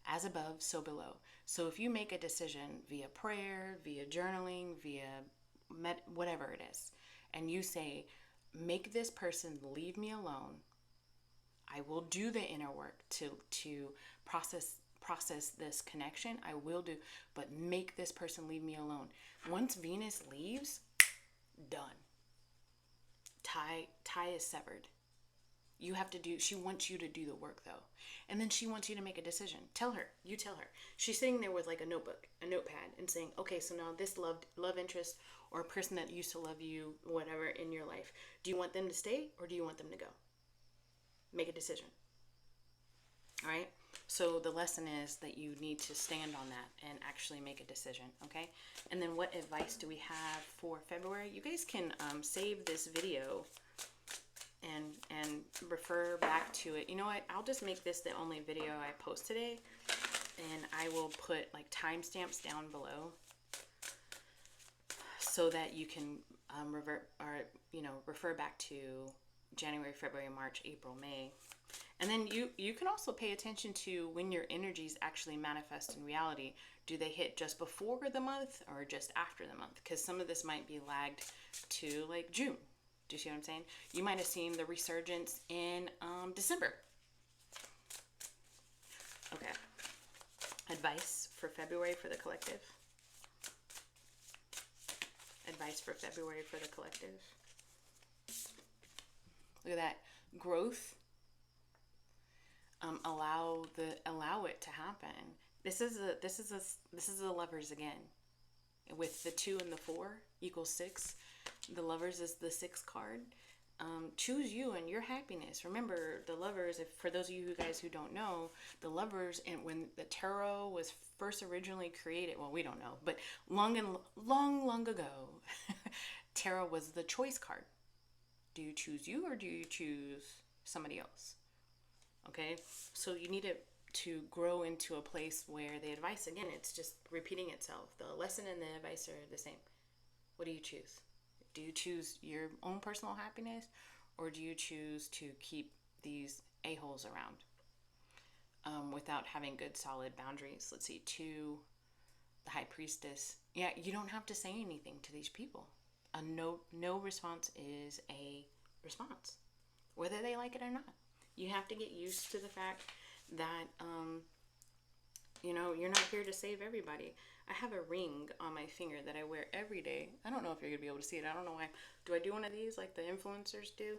As above, so below. So if you make a decision via prayer, via journaling, via whatever it is, and you say, make this person leave me alone, I will do the inner work to process process this connection, I will do, but make this person leave me alone. Once Venus leaves, done. Tie is severed. You have to do, she wants you to do the work though. And then she wants you to make a decision. You tell her. She's sitting there with like a notebook, a notepad, and saying, okay, so now this love interest or a person that used to love you, whatever, in your life, do you want them to stay or do you want them to go? Make a decision. All right? So the lesson is that you need to stand on that and actually make a decision, okay? And then what advice do we have for February? You guys can save this video and refer back to it. You know what? I'll just make this the only video I post today, and I will put like timestamps down below so that you can refer back to January, February, March, April, May. And then you can also pay attention to when your energies actually manifest in reality. Do they hit just before the month or just after the month? Because some of this might be lagged to like June. Do you see what I'm saying? You might have seen the resurgence in December. Okay. Advice for February for the collective. Advice for February for the collective. Look at that. Growth. Allow it to happen. This is the Lovers again. With the 2 and the 4 equals 6. The Lovers is the 6th card. Choose you and your happiness. Remember, the Lovers, if for those of you guys who don't know, the Lovers, and when the tarot was first originally created, well, we don't know, but long ago, tarot was the choice card. Do you choose you or do you choose somebody else? Okay, so you need to grow into a place where the advice, again, it's just repeating itself. The lesson and the advice are the same. What do you choose? Do you choose your own personal happiness, or do you choose to keep these a-holes around without having good solid boundaries? Let's see, 2, the High Priestess. Yeah, you don't have to say anything to these people. A no response is a response, whether they like it or not. You have to get used to the fact that, you're not here to save everybody. I have a ring on my finger that I wear every day. I don't know if you're going to be able to see it. I don't know why. Do I do one of these like the influencers do?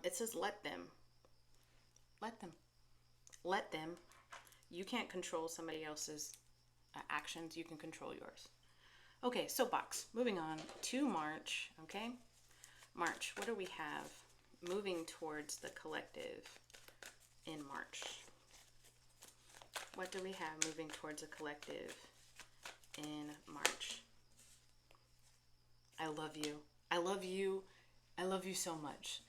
It says, let them. Let them. Let them. You can't control somebody else's actions. You can control yours. Okay, soapbox. Moving on to March. Okay. March. What do we have moving towards the collective in March? What do we have moving towards a collective in March? I love you. I love you. I love you so much.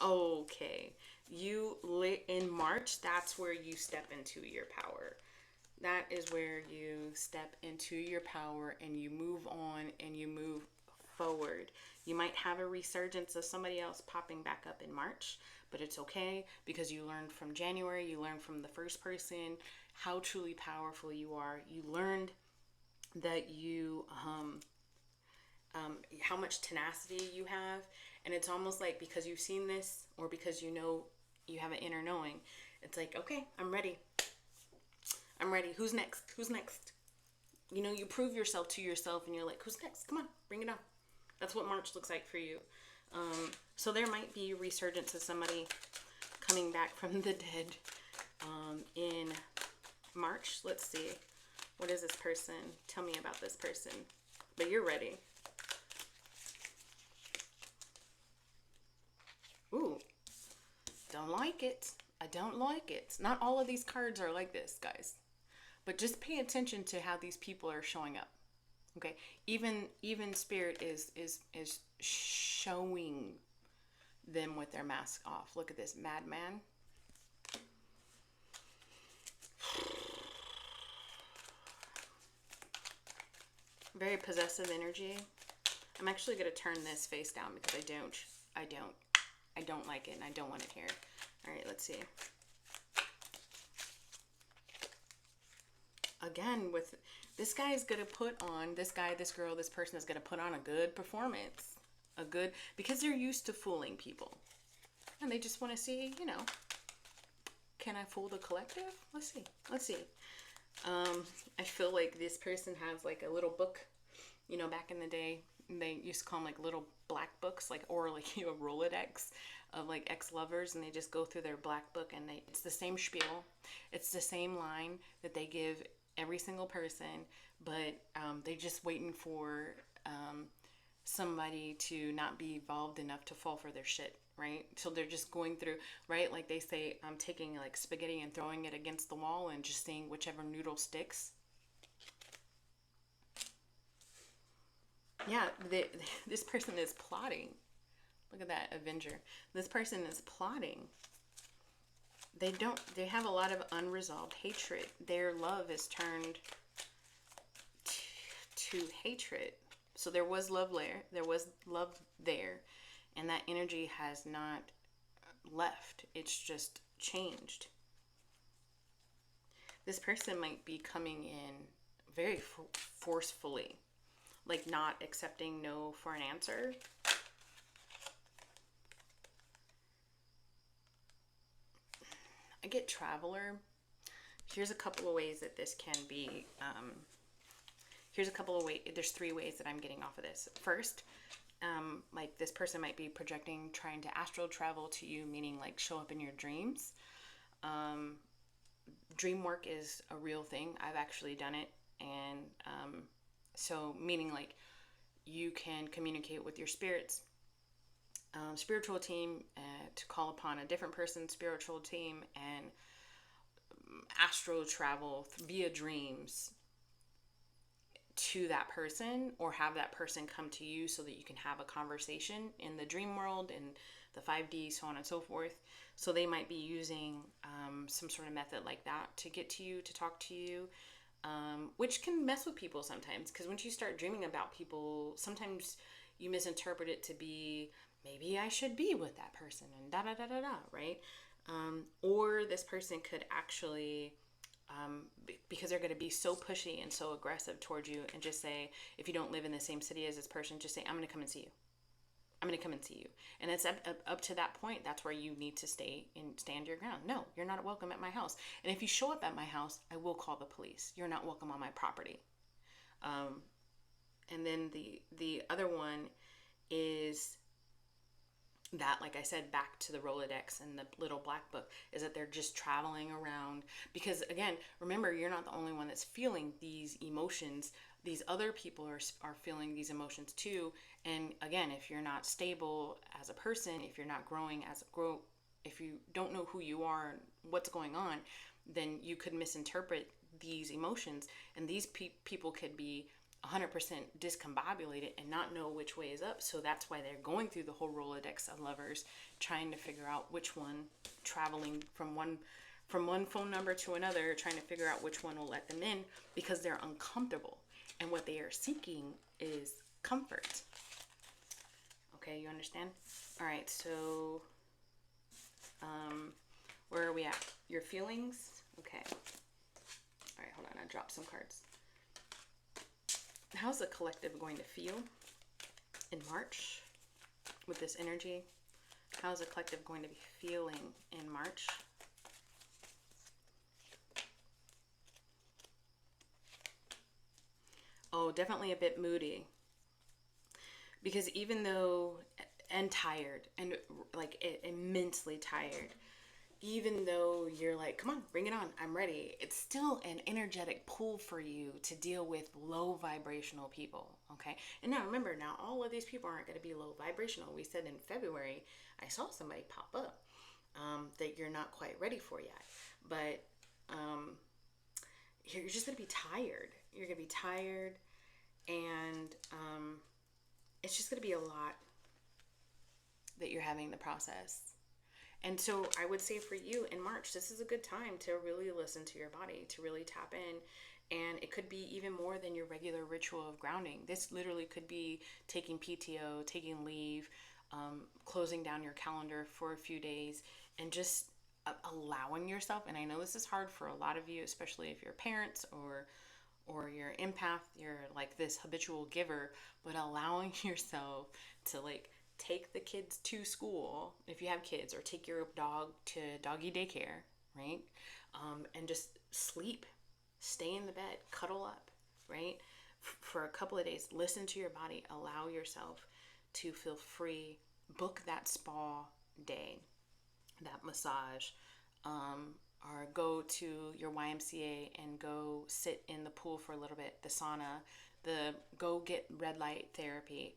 Okay. In March, that's where you step into your power. That is where you step into your power and you move on and you move forward. You might have a resurgence of somebody else popping back up in March, but it's okay because you learned from January, you learned from the first person how truly powerful you are. You learned that you, how much tenacity you have. And it's almost like because you've seen this or because you know you have an inner knowing, it's like, okay, I'm ready. I'm ready. Who's next? Who's next? You prove yourself to yourself and you're like, who's next? Come on, bring it on. That's what March looks like for you. So there might be a resurgence of somebody coming back from the dead in March. Let's see. What is this person? Tell me about this person. But you're ready. Ooh. Don't like it. I don't like it. Not all of these cards are like this, guys. But just pay attention to how these people are showing up. Okay, even Spirit is showing them with their mask off. Look at this madman. Very possessive energy. I'm actually going to turn this face down because I don't like it and I don't want it here. All right, let's see. Again, with this guy is going to put on, this guy, this girl, this person is going to put on a good performance. Because they're used to fooling people. And they just want to see, Can I fool the collective? Let's see. Let's see. I feel like this person has like a little book. You know, back in the day, they used to call them like little black books, like, or like, you know, Rolodex of like ex-lovers, and they just go through their black book, and it's the same spiel, it's the same line that they give every single person, but they're just waiting for somebody to not be evolved enough to fall for their shit, right? So they're just going through, right? Like they say, I'm taking like spaghetti and throwing it against the wall and just seeing whichever noodle sticks. Yeah, this person is plotting. Look at that, Avenger. This person is plotting. They have a lot of unresolved hatred. Their love is turned to hatred. So there was love there. There was love there. And that energy has not left. It's just changed. This person might be coming in very forcefully, like not accepting no for an answer. I get traveler. Here's a couple of ways that this can be. Here's a couple of ways. There's 3 ways that I'm getting off of this. First, like this person might be projecting, trying to astral travel to you, meaning like show up in your dreams. Dream work is a real thing. I've actually done it. And so meaning like you can communicate with your spirits, spiritual team, to call upon a different person's spiritual team, and astral travel via dreams to that person, or have that person come to you so that you can have a conversation in the dream world and the 5D, so on and so forth. So they might be using some sort of method like that to get to you, to talk to you, which can mess with people sometimes, because once you start dreaming about people, sometimes you misinterpret it to be, maybe I should be with that person, and da da da da da, right? Or this person could actually, because they're going to be so pushy and so aggressive towards you, and just say, if you don't live in the same city as this person, just say, I'm going to come and see you. I'm going to come and see you. And it's up to that point, that's where you need to stay and stand your ground. No, you're not welcome at my house. And if you show up at my house, I will call the police. You're not welcome on my property. And then the other one is that, like I said, back to the Rolodex and the little black book, is that they're just traveling around. Because again, remember, you're not the only one that's feeling these emotions. These other people are feeling these emotions too. And again, if you're not stable as a person, if you're not growing if you don't know who you are and what's going on, then you could misinterpret these emotions, and these people could be 100% discombobulated and not know which way is up. So that's why they're going through the whole Rolodex of lovers, trying to figure out which one, traveling from one phone number to another, trying to figure out which one will let them in, because they're uncomfortable. And what they are seeking is comfort. Okay, you understand? All right, so where are we at? Your feelings? Okay. All right, hold on, I dropped some cards. How's the collective going to feel in March with this energy? How's the collective going to be feeling in March? Oh, definitely a bit moody. Because even though, and tired, and like immensely tired, even though you're like, come on, bring it on, I'm ready, it's still an energetic pull for you to deal with low vibrational people, okay? And now remember, now all of these people aren't going to be low vibrational. We said in February, I saw somebody pop up that you're not quite ready for yet. But you're just going to be tired. You're going to be tired, and it's just going to be a lot that you're having to process. And so I would say for you in March, this is a good time to really listen to your body, to really tap in. And it could be even more than your regular ritual of grounding. This literally could be taking PTO, taking leave, closing down your calendar for a few days, and just allowing yourself. And I know this is hard for a lot of you, especially if you're parents or you're empath, you're like this habitual giver, but allowing yourself to like take the kids to school if you have kids, or take your dog to doggy daycare, right? And just sleep, stay in the bed, cuddle up, right? For a couple of days, listen to your body, allow yourself to feel free, book that spa day, that massage, or go to your YMCA and go sit in the pool for a little bit, the sauna, go get red light therapy,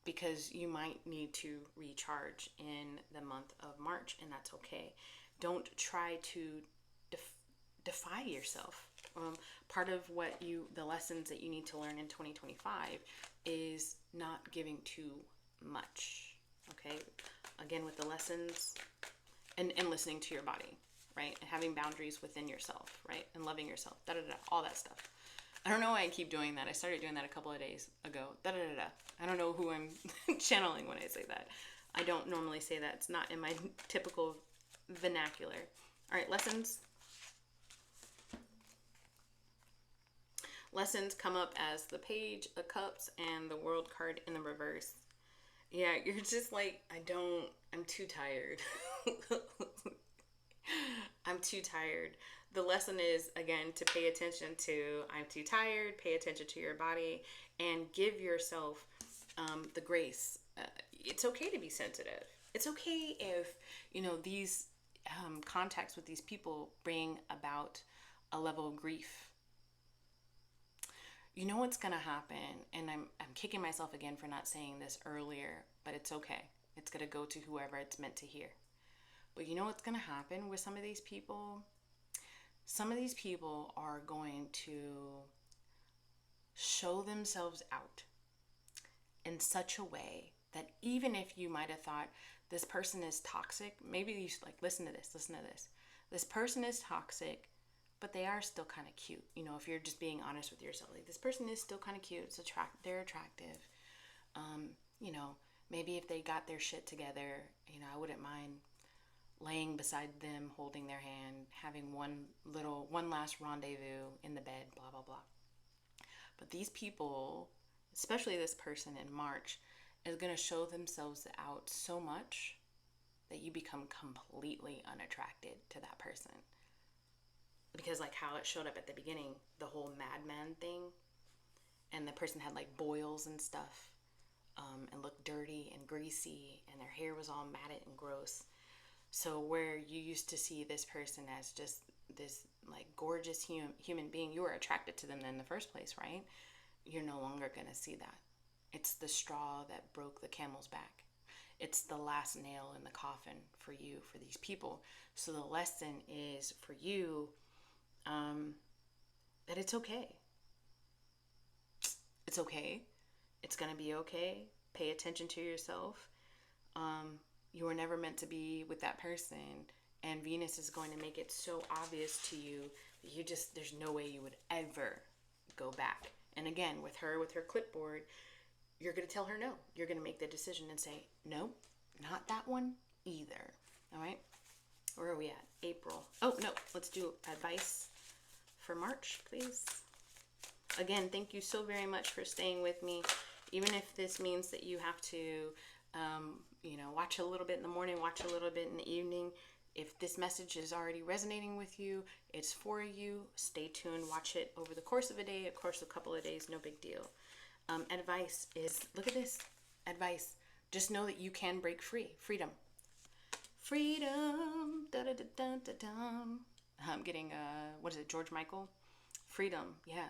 because you might need to recharge in the month of March, and that's okay. Don't try to defy yourself. Part of the lessons that you need to learn in 2025 is not giving too much. Okay, again, with the lessons and listening to your body, right? And having boundaries within yourself, right? And loving yourself, all that stuff. I don't know why I keep doing that. I started doing that a couple of days ago. I don't know who I'm channeling when I say that. I don't normally say that. It's not in my typical vernacular. All right, lessons. Lessons come up as the Page of Cups and the World card in the reverse. Yeah, you're just like, I'm too tired. I'm too tired. The lesson is, again, to pay attention to, I'm too tired, pay attention to your body, and give yourself the grace. It's okay to be sensitive. It's okay if, these contacts with these people bring about a level of grief. You know what's going to happen, and I'm kicking myself again for not saying this earlier, but it's okay. It's going to go to whoever it's meant to hear. But you know what's going to happen with some of these people? Some of these people are going to show themselves out in such a way that even if you might have thought this person is toxic, maybe you should listen to this. This person is toxic, but they are still kind of cute. If you're just being honest with yourself, this person is still kind of cute. They're attractive. Maybe if they got their shit together, I wouldn't mind laying beside them, holding their hand, having one last rendezvous in the bed, blah, blah, blah. But these people, especially this person in March, is going to show themselves out so much that you become completely unattracted to that person. Because how it showed up at the beginning, the whole madman thing, and the person had boils and stuff, and looked dirty and greasy, and their hair was all matted and gross. So where you used to see this person as just this gorgeous human being, you were attracted to them in the first place, right? You're no longer going to see that. It's the straw that broke the camel's back. It's the last nail in the coffin for you, for these people. So the lesson is for you, that it's okay. It's okay. It's going to be okay. Pay attention to yourself. You were never meant to be with that person, and Venus is going to make it so obvious to you that there's no way you would ever go back. And again, with her clipboard, you're going to tell her no. You're going to make the decision and say, no, not that one either. All right? Where are we at? April. Oh, no. Let's do advice for March, please. Again, thank you so very much for staying with me. Even if this means that you have to, watch a little bit in the morning, watch a little bit in the evening. If this message is already resonating with you, it's for you. Stay tuned. Watch it over the course of a day, of course, a couple of days, no big deal. Advice is, look at this. Advice. Just know that you can break free. Freedom. Freedom. Da da da da da da. I'm getting, what is it, George Michael? Freedom. Yeah,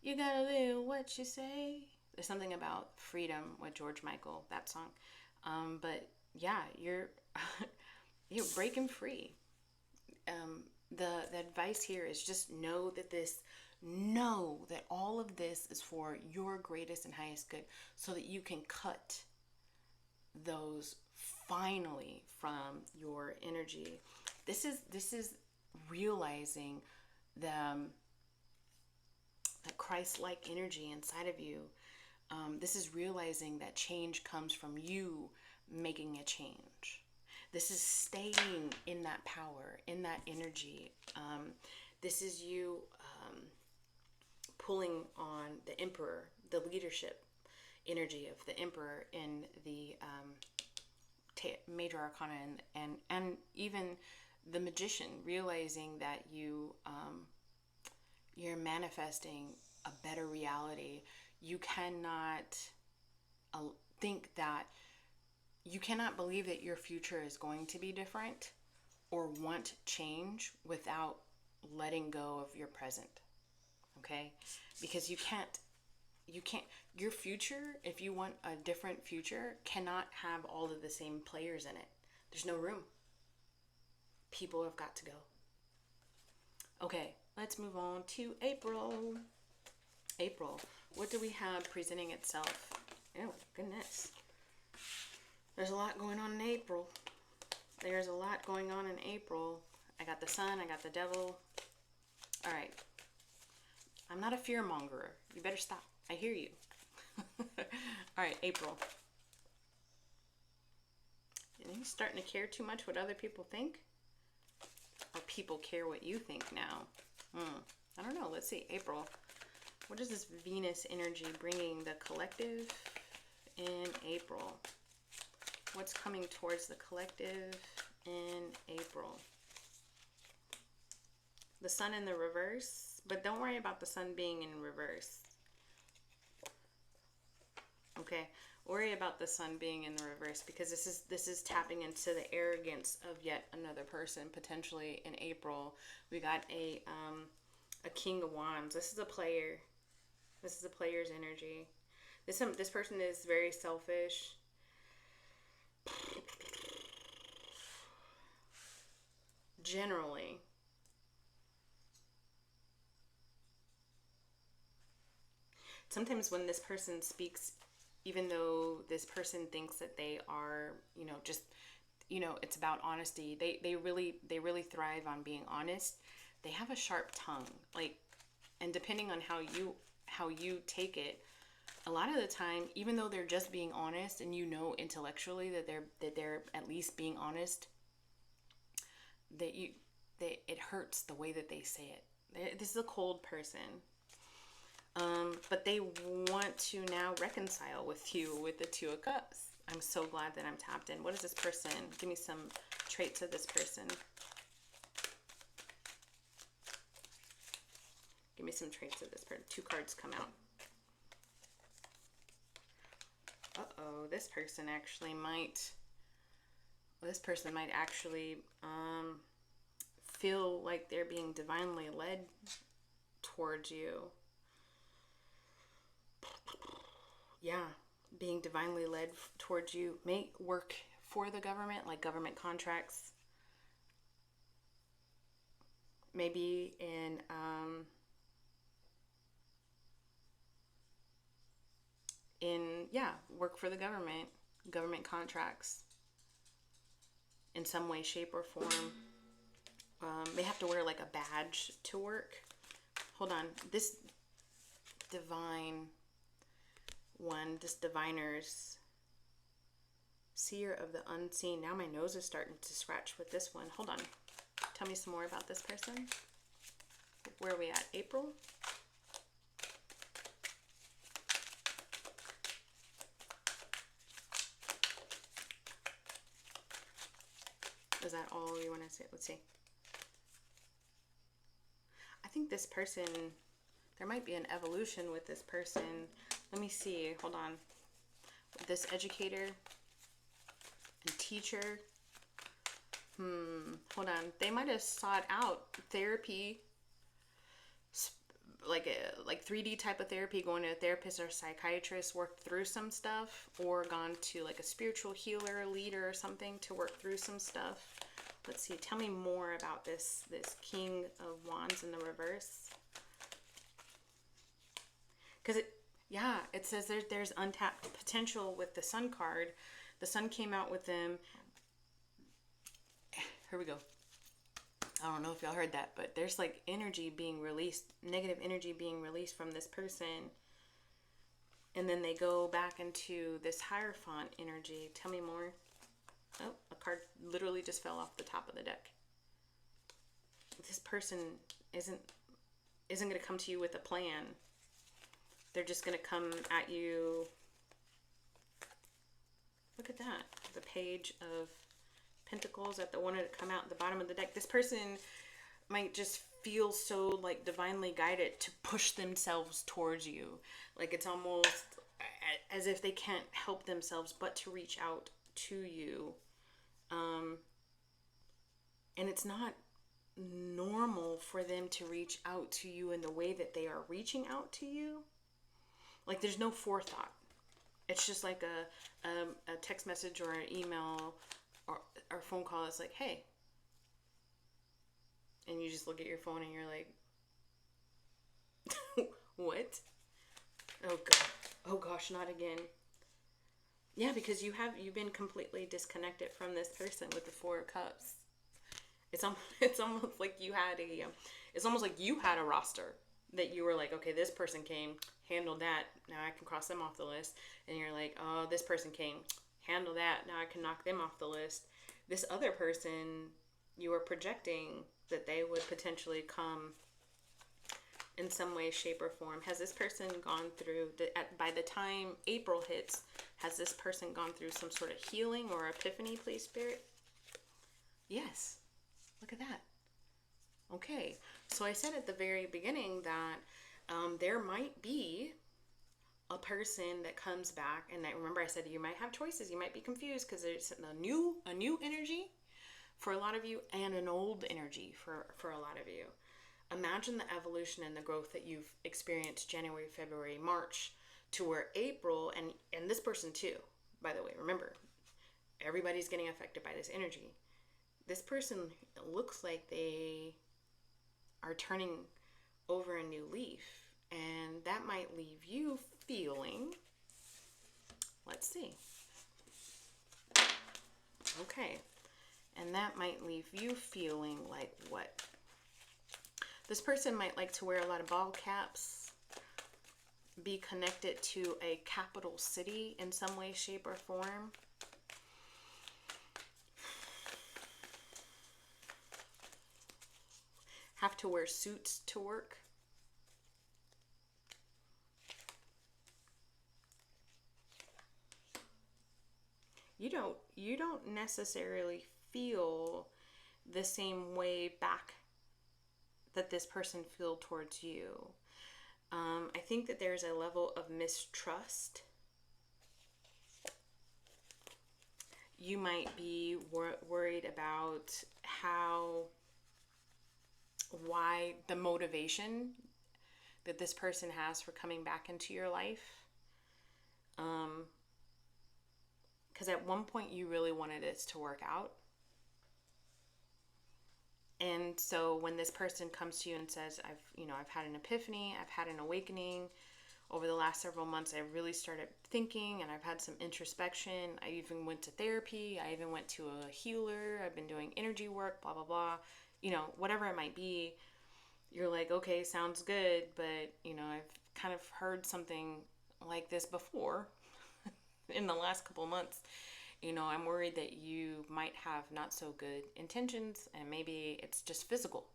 you gotta live what you say. There's something about freedom with George Michael, that song. But yeah, you're breaking free. The advice here is just know that all of this is for your greatest and highest good, so that you can cut those finally from your energy. This is realizing that Christ-like energy inside of you. This is realizing that change comes from you making a change. This is staying in that power, in that energy. This is you pulling on the emperor, the leadership energy of the emperor in the major arcana, and even the magician, realizing that you're manifesting a better reality. You cannot think that you cannot believe that your future is going to be different or want change without letting go of your present. Okay? Because you can't, your future, if you want a different future, cannot have all of the same players in it. There's no room. People have got to go. Okay, let's move on to April. April, what do we have presenting itself? Oh, goodness. There's a lot going on in April. There's a lot going on in April. I got the sun, I got the devil. All right. I'm not a fear mongerer. You better stop. I hear you. All right, April. Are you starting to care too much what other people think? Or people care what you think now? I don't know. Let's see. April. What is this Venus energy bringing the collective in April? What's coming towards the collective in April? The sun in the reverse, but don't worry about the sun being in reverse. Okay, worry about the sun being in the reverse, because this is tapping into the arrogance of yet another person potentially in April. We got a King of Wands. This is a player. This is a player's energy. This person is very selfish. Generally. Sometimes when this person speaks, even though this person thinks that they are, just, it's about honesty. They really thrive on being honest. They have a sharp tongue, and depending on how you take it, a lot of the time, even though they're just being honest, and intellectually that they're at least being honest, it hurts the way that they say it. This is a cold person. But they want to now reconcile with you with the Two of Cups. I'm so glad that I'm tapped in. What is this person? Give me some traits of this person. Give me some traits of this person. 2 cards come out. Uh-oh, this person might actually feel like they're being divinely led towards you. Yeah, being divinely led towards you. May work for the government, like government contracts. Maybe in work for the government contracts in some way, shape, or form. They have to wear like a badge to work. Hold on, this divine one, this diviner's seer of the unseen. Now my nose is starting to scratch with this one. Hold on. Tell me some more about this person. Where are we at? April? Is that all you want to say? Let's see. I think this person, there might be an evolution with this person. Let me see. Hold on. This educator and teacher. Hold on. They might have sought out therapy, like 3D type of therapy, going to a therapist or a psychiatrist, worked through some stuff, or gone to like a spiritual healer, leader, or something to work through some stuff. Let's see. Tell me more about this King of Wands in the reverse. Because it says there's untapped potential with the Sun card. The Sun came out with them. Here we go. I don't know if y'all heard that, but there's like energy being released, negative energy being released from this person. And then they go back into this Hierophant energy. Tell me more. Oh, a card literally just fell off the top of the deck. This person isn't going to come to you with a plan. They're just going to come at you. Look at that. The Page of Pentacles at the one that come out at the bottom of the deck. This person might just feel so like divinely guided to push themselves towards you. Like it's almost as if they can't help themselves but to reach out to you. And it's not normal for them to reach out to you in the way that they are reaching out to you. Like there's no forethought. It's just like a text message or an email or phone call. It's like, hey. And you just look at your phone and you're like, what? Oh God. Oh gosh, not again. Yeah, because you've been completely disconnected from this person with the Four of Cups. It's almost like you had a roster that you were like, okay, this person came, handled that, now I can cross them off the list. And you're like, oh, this person came, handle that, now I can knock them off the list. This other person, you were projecting that they would potentially come in some way, shape, or form. Has this person gone through, by the time April hits, has this person gone through some sort of healing or epiphany, please, Spirit? Yes. Look at that. Okay. So I said at the very beginning that there might be a person that comes back, and remember I said you might have choices. You might be confused because there's a new energy for a lot of you and an old energy for a lot of you. Imagine the evolution and the growth that you've experienced January, February, March to where April, and this person too, by the way, remember, everybody's getting affected by this energy. This person looks like they are turning over a new leaf, and that might leave you feeling, let's see. Okay. And that might leave you feeling like what? This person might like to wear a lot of ball caps, be connected to a capital city in some way, shape, or form. Have to wear suits to work. You don't necessarily feel the same way back that this person feel towards you. I think that there's a level of mistrust. You might be worried about why the motivation that this person has for coming back into your life. Because at one point you really wanted it to work out. And so when this person comes to you and says, I've had an epiphany, I've had an awakening over the last several months, I really started thinking and I've had some introspection. I even went to therapy. I even went to a healer. I've been doing energy work, blah, blah, blah. Whatever it might be, you're like, okay, sounds good. But, I've kind of heard something like this before in the last couple months. I'm worried that you might have not so good intentions, and maybe it's just physical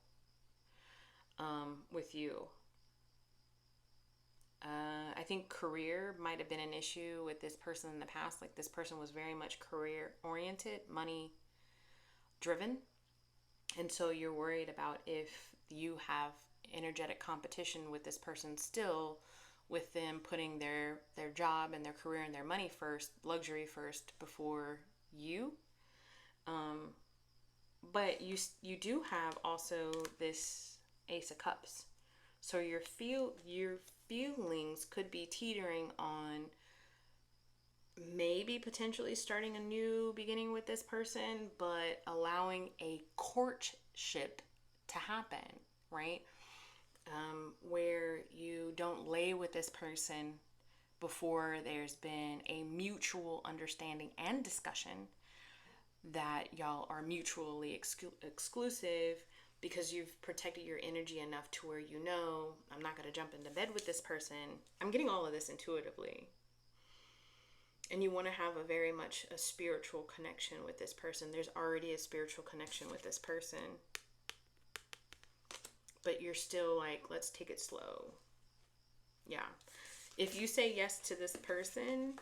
with you. I think career might have been an issue with this person in the past. Like this person was very much career oriented, money driven. And so you're worried about if you have energetic competition with this person still, with them putting their job and their career and their money first, luxury first before you. But you do have also this Ace of Cups. So your feelings could be teetering on maybe potentially starting a new beginning with this person, but allowing a courtship to happen, right? Where you don't lay with this person before there's been a mutual understanding and discussion that y'all are mutually exclusive, because you've protected your energy enough to where I'm not going to jump into bed with this person. I'm getting all of this intuitively. And you want to have a very much a spiritual connection with this person. There's already a spiritual connection with this person. But you're still like, let's take it slow. Yeah. If you say yes to this person,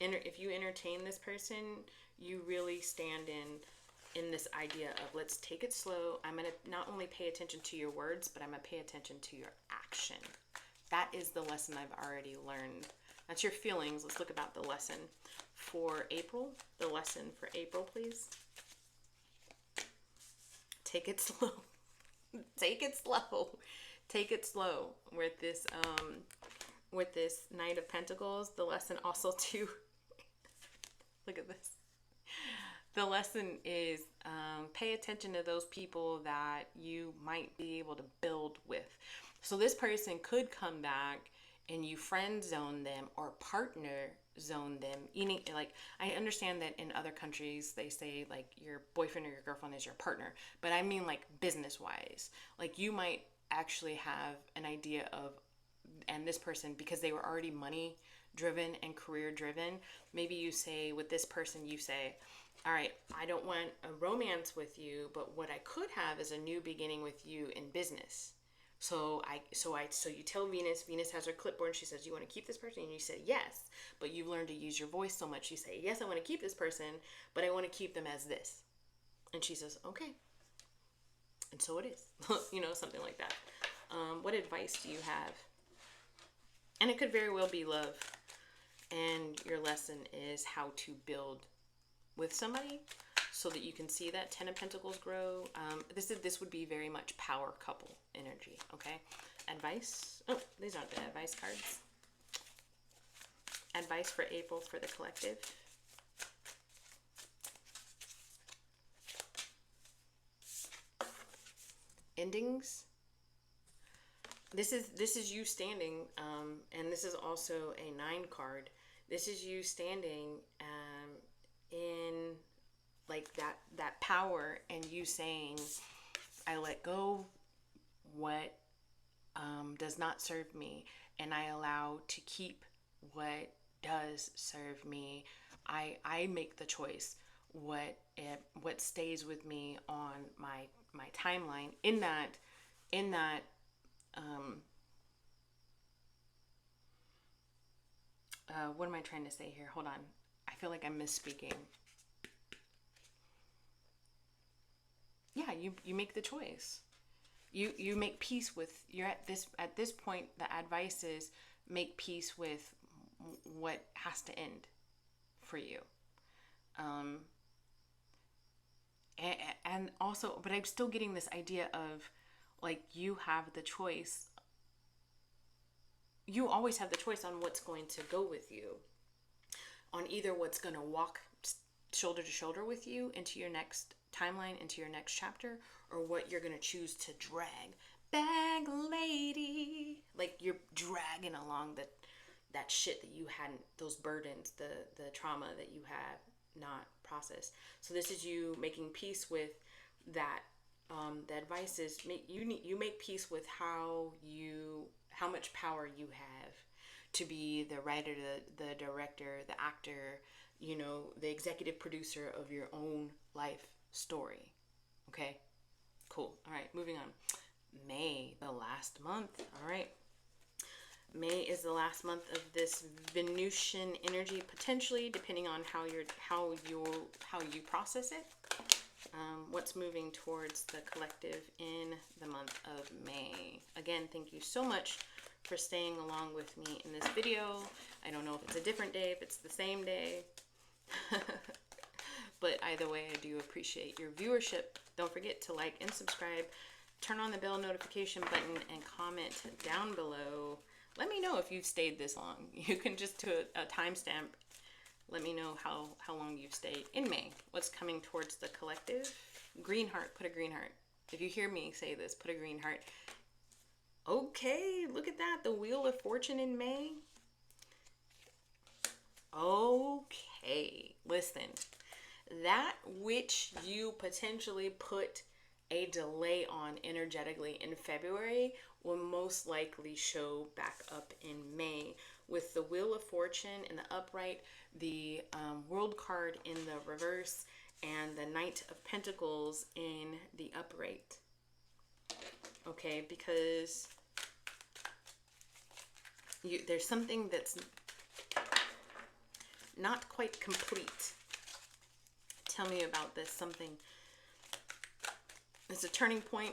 if you entertain this person, you really stand in in this idea of let's take it slow. I'm going to not only pay attention to your words, but I'm going to pay attention to your action. That is the lesson I've already learned. That's your feelings. Let's look about the lesson for April. The lesson for April, please. Take it slow. Take it slow. Take it slow with this Knight of Pentacles. The lesson also too. Look at this. The lesson is pay attention to those people that you might be able to build with. So this person could come back and you friend zone them or partner zone them. Like, I understand that in other countries they say like your boyfriend or your girlfriend is your partner, but I mean like business wise. Like, you might actually have an idea of, and this person, because they were already money driven and career driven, maybe you say with this person, you say, all right, I don't want a romance with you, but what I could have is a new beginning with you in business. So you tell Venus has her clipboard and she says, you want to keep this person? And you say, yes, but you've learned to use your voice so much. You say, yes, I want to keep this person, but I want to keep them as this. And she says, okay. And so it is, something like that. What advice do you have? And it could very well be love. And your lesson is how to build with somebody so that you can see that 10 of Pentacles grow. This would be very much power couple energy, okay? Advice. Oh, these aren't the advice cards. Advice for April for the collective. Endings. This is you standing, and this is also a 9 card. This is you standing in like that power, and you saying, I let go what does not serve me, and I allow to keep what does serve me. I make the choice what stays with me on my timeline. In that what am I trying to say here? Hold on. I feel like I'm misspeaking. Yeah, you make the choice. You make peace with, you're at this point, the advice is make peace with what has to end for you. And also, but I'm still getting this idea of like, you have the choice. You always have the choice on what's going to go with you, on either what's going to walk shoulder to shoulder with you into your next timeline, into your next chapter, or what you're going to choose to drag. Bag lady. Like, you're dragging along that shit that you hadn't, those burdens, the trauma that you had not processed. So this is you making peace with that. The advice is you make peace with how much power you have to be the writer, the director, the actor, the executive producer of your own life story. Okay, cool. All right, moving on. May, the last month. All right, May is the last month of this Venusian energy, potentially, depending on how you process it. What's moving towards the collective in the month of May. Again, thank you so much for staying along with me in this video. I don't know if it's a different day, if it's the same day. But either way, I do appreciate your viewership. Don't forget to like and subscribe. Turn on the bell notification button and comment down below. Let me know if you've stayed this long. You can just do a timestamp. Let me know how long you've stayed in May. What's coming towards the collective? Green heart. Put a green heart. If you hear me say this, put a green heart. Okay, look at that. The Wheel of Fortune in May. Okay, listen. That which you potentially put a delay on energetically in February will most likely show back up in May, with the Wheel of Fortune in the upright, the World card in the reverse, and the Knight of Pentacles in the upright. Okay, because there's something that's not quite complete. Tell me about this. Something It's a turning point,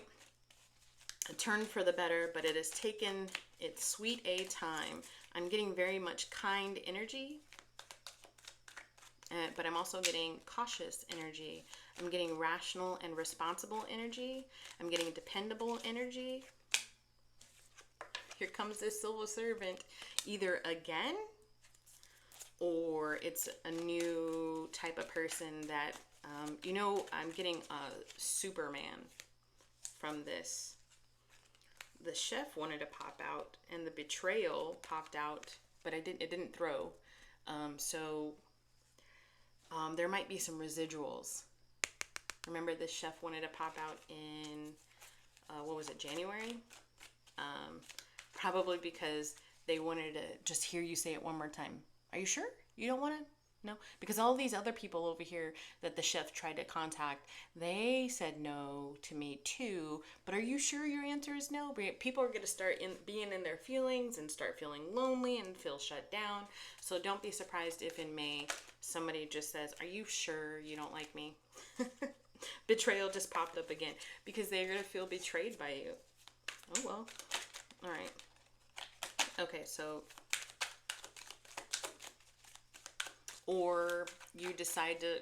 a turn for the better, but it has taken its sweet a time. I'm getting very much kind energy, but I'm also getting cautious energy. I'm getting rational and responsible energy. I'm getting dependable energy. Here comes this Silver Servant, either again, or it's a new type of person that, I'm getting a Superman from this. The chef wanted to pop out, and the betrayal popped out, but it didn't throw. So there might be some residuals. Remember, this chef wanted to pop out in, what was it, January? Probably because they wanted to just hear you say it one more time. Are you sure? You don't want to? No? Because all these other people over here that the chef tried to contact, they said no to me too. But are you sure your answer is no? People are going to start being in their feelings and start feeling lonely and feel shut down. So don't be surprised if in May somebody just says, are you sure you don't like me? Betrayal just popped up again because they're going to feel betrayed by you. Oh, well. All right. Okay, so, or you decide to,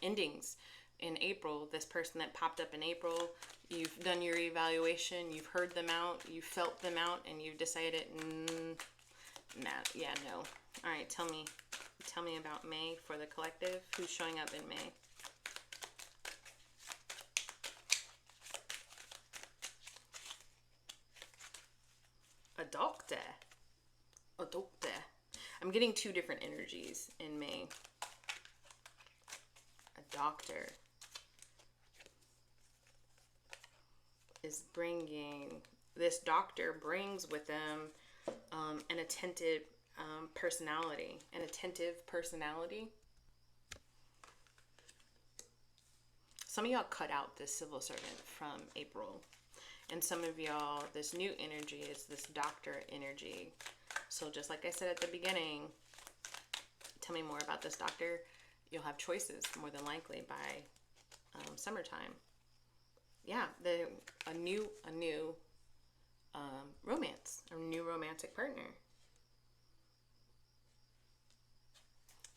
endings in April. This person that popped up in April, you've done your evaluation, you've heard them out, you've felt them out, and you've decided, no. All right, tell me about May for the collective. Who's showing up in May? A doctor. I'm getting two different energies in May. A doctor is this doctor brings with them an attentive personality. Some of y'all cut out this civil servant from April. And some of y'all, this new energy is this doctor energy. So just like I said at the beginning, tell me more about this doctor. You'll have choices more than likely by summertime. Yeah, a new romance, a new romantic partner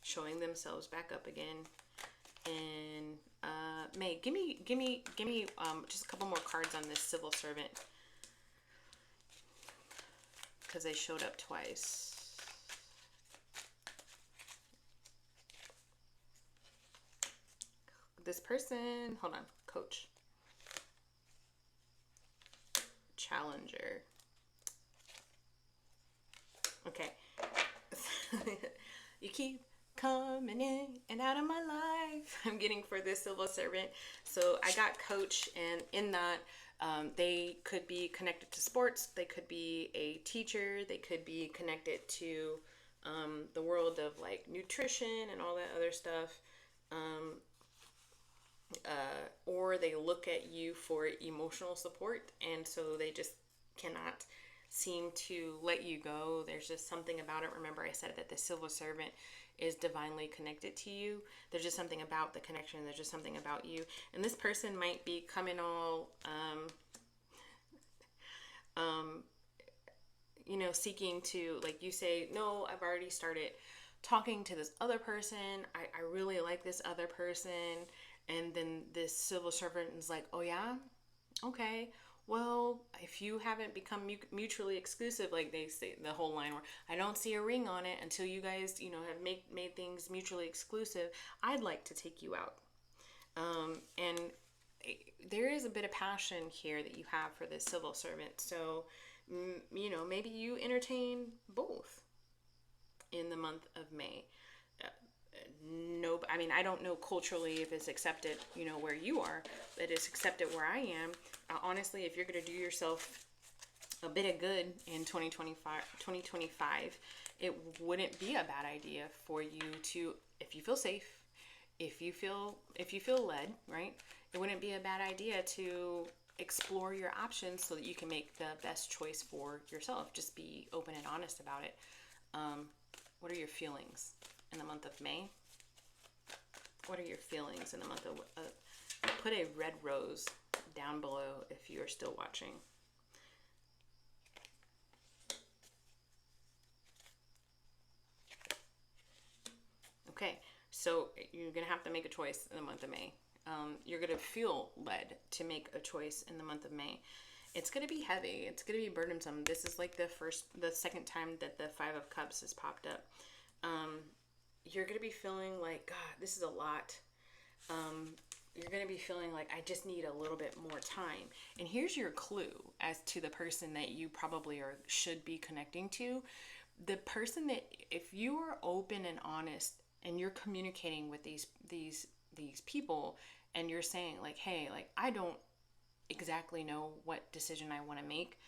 showing themselves back up again in May. Give me just a couple more cards on this civil servant, because they showed up twice. This person, hold on, coach, challenger. Okay. You keep coming in and out of my life. I'm getting for this civil servant. So I got coach, and in that, they could be connected to sports. They could be a teacher. They could be connected to the world of like nutrition and all that other stuff. Or they look at you for emotional support, and so they just cannot seem to let you go. There's just something about it. Remember, I said that the civil servant is divinely connected to you. There's just something about the connection. There's just something about you. And this person might be coming all, seeking to, like you say, no, I've already started talking to this other person. I really like this other person. And then this civil servant is like, oh yeah? Okay. Well, if you haven't become mutually exclusive, like they say, the whole line where I don't see a ring on it until you guys, have made things mutually exclusive, I'd like to take you out. And there is a bit of passion here that you have for this civil servant. So, maybe you entertain both in the month of May. No, I mean, I don't know culturally if it's accepted, where you are, but it's accepted where I am. Honestly, if you're going to do yourself a bit of good in 2025, it wouldn't be a bad idea for you to, if you feel safe, if you feel led, right? It wouldn't be a bad idea to explore your options so that you can make the best choice for yourself. Just be open and honest about it. What are your feelings in the month of May? What are your feelings in the month of put a red rose down below if you are still watching. Okay, so you're going to have to make a choice in the month of May. You're going to feel led to make a choice in the month of May. It's going to be heavy. It's going to be burdensome. This is like the second time that the Five of Cups has popped up. You're going to be feeling like, God, this is a lot. You're going to be feeling like, I just need a little bit more time. And here's your clue as to the person that you probably should be connecting to. The person that, if you are open and honest and you're communicating with these people, and you're saying like, hey, like, I don't exactly know what decision I want to make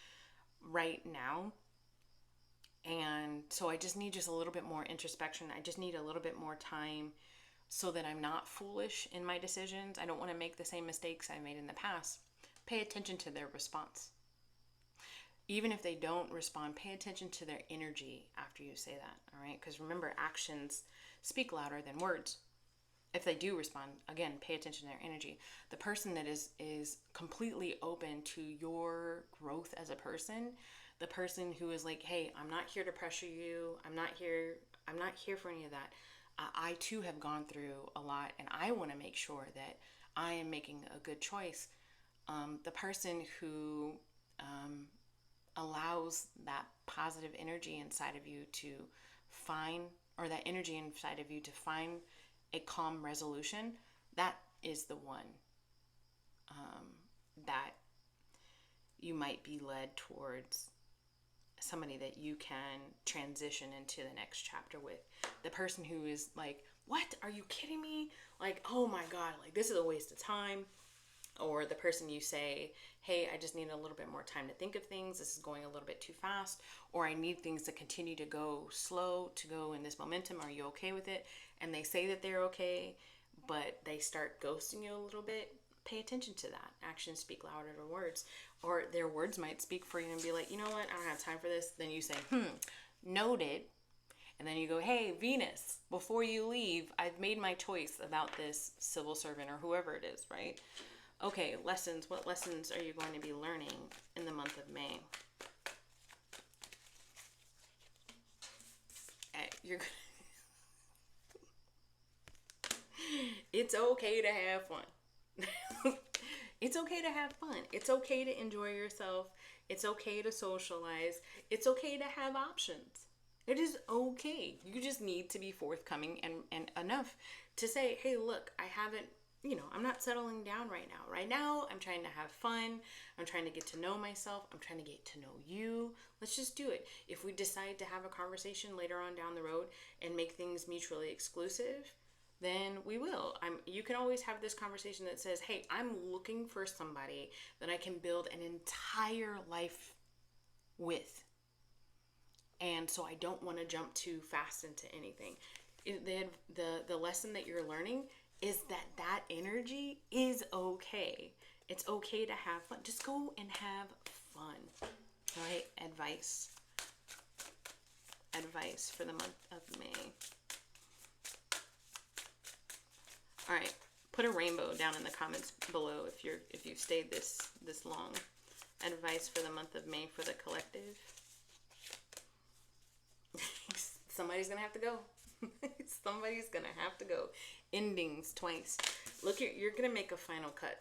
right now, and so I just need a little bit more introspection. I just need a little bit more time so that I'm not foolish in my decisions. I don't want to make the same mistakes I made in the past. Pay attention to their response. Even if they don't respond, pay attention to their energy after you say that, all right? Because remember, actions speak louder than words. If they do respond, again, pay attention to their energy. The person that is completely open to your growth as a person, the person who is like, hey, I'm not here to pressure you. I'm not here for any of that. I too have gone through a lot, and I want to make sure that I am making a good choice. The person who allows that positive energy inside of you to find, or that energy inside of you to find a calm resolution, that is the one that you might be led towards somebody that you can transition into the next chapter with. The person who is like, what? Are you kidding me? Like, oh my God, like this is a waste of time. Or the person you say, hey, I just need a little bit more time to think of things. This is going a little bit too fast. Or I need things to continue to go slow, to go in this momentum. Are you okay with it? And they say that they're okay, but they start ghosting you a little bit. Pay attention to that. Actions speak louder than words. Or their words might speak for you and be like, you know what? I don't have time for this. Then you say, noted. And then you go, hey, Venus, before you leave, I've made my choice about this civil servant or whoever it is, right? Okay, lessons. What lessons are you going to be learning in the month of May? It's okay to have fun. It's okay to have fun. It's okay to enjoy yourself. It's okay to socialize. It's okay to have options. It is okay. You just need to be forthcoming and enough to say, hey, look, I'm not settling down right now. Right now, I'm trying to have fun. I'm trying to get to know myself. I'm trying to get to know you. Let's just do it. If we decide to have a conversation later on down the road and make things mutually exclusive, then we will. You can always have this conversation that says, hey, I'm looking for somebody that I can build an entire life with. And so I don't want to jump too fast into anything. The lesson that you're learning is that energy is okay. It's okay to have fun. Just go and have fun. All right, advice for the month of May. All right, put a rainbow down in the comments below if you've stayed this long. Advice for the month of May for the collective. Somebody's gonna have to go. Somebody's gonna have to go. Endings twice. Look, you're gonna make a final cut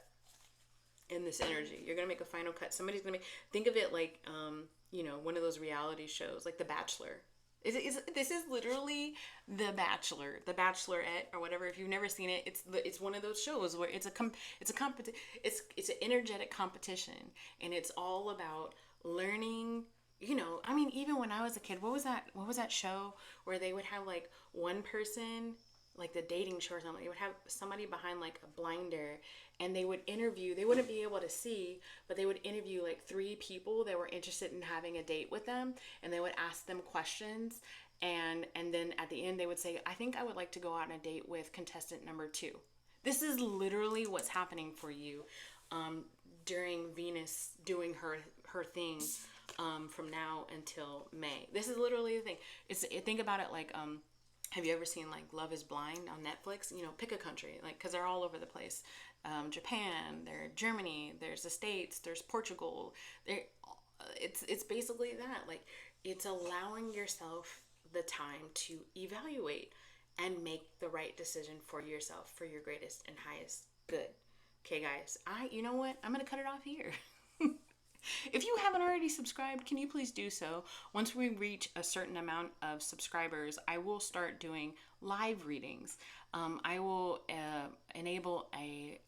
in this energy. You're gonna make a final cut. Somebody's gonna think of it like one of those reality shows, like The Bachelor. This is literally The Bachelor, The Bachelorette, or whatever. If you've never seen it, it's one of those shows where it's an energetic competition, and it's all about learning. Even when I was a kid, what was that show where they would have like one person, like the dating show or something, they would have somebody behind like a blinder, and they would interview, they wouldn't be able to see, but they would interview like 3 people that were interested in having a date with them, and they would ask them questions, and then at the end they would say, I think I would like to go out on a date with contestant number 2. This is literally what's happening for you during Venus doing her thing. From now until May. This is literally the thing. Think about it like Have you ever seen like Love is Blind on Netflix? Pick a country, like, because they're all over the place. Japan, there's Germany, there's the States, there's Portugal. There, it's basically that. Like, it's allowing yourself the time to evaluate and make the right decision for yourself, for your greatest and highest good. Okay, guys, you know what? I'm gonna cut it off here. If you haven't already subscribed, can you please do so? Once we reach a certain amount of subscribers, I will start doing live readings. I will enable a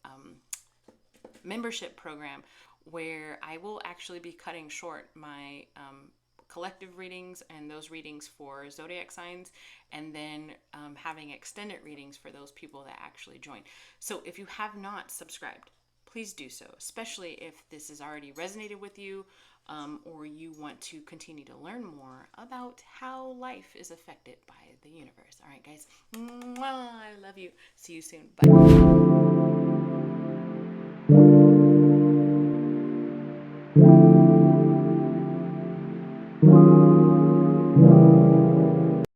membership program where I will actually be cutting short my collective readings and those readings for zodiac signs, and then having extended readings for those people that actually join. So if you have not subscribed, please do so, especially if this has already resonated with you, or you want to continue to learn more about how life is affected by the universe. All right, guys. Mwah, I love you. See you soon. Bye.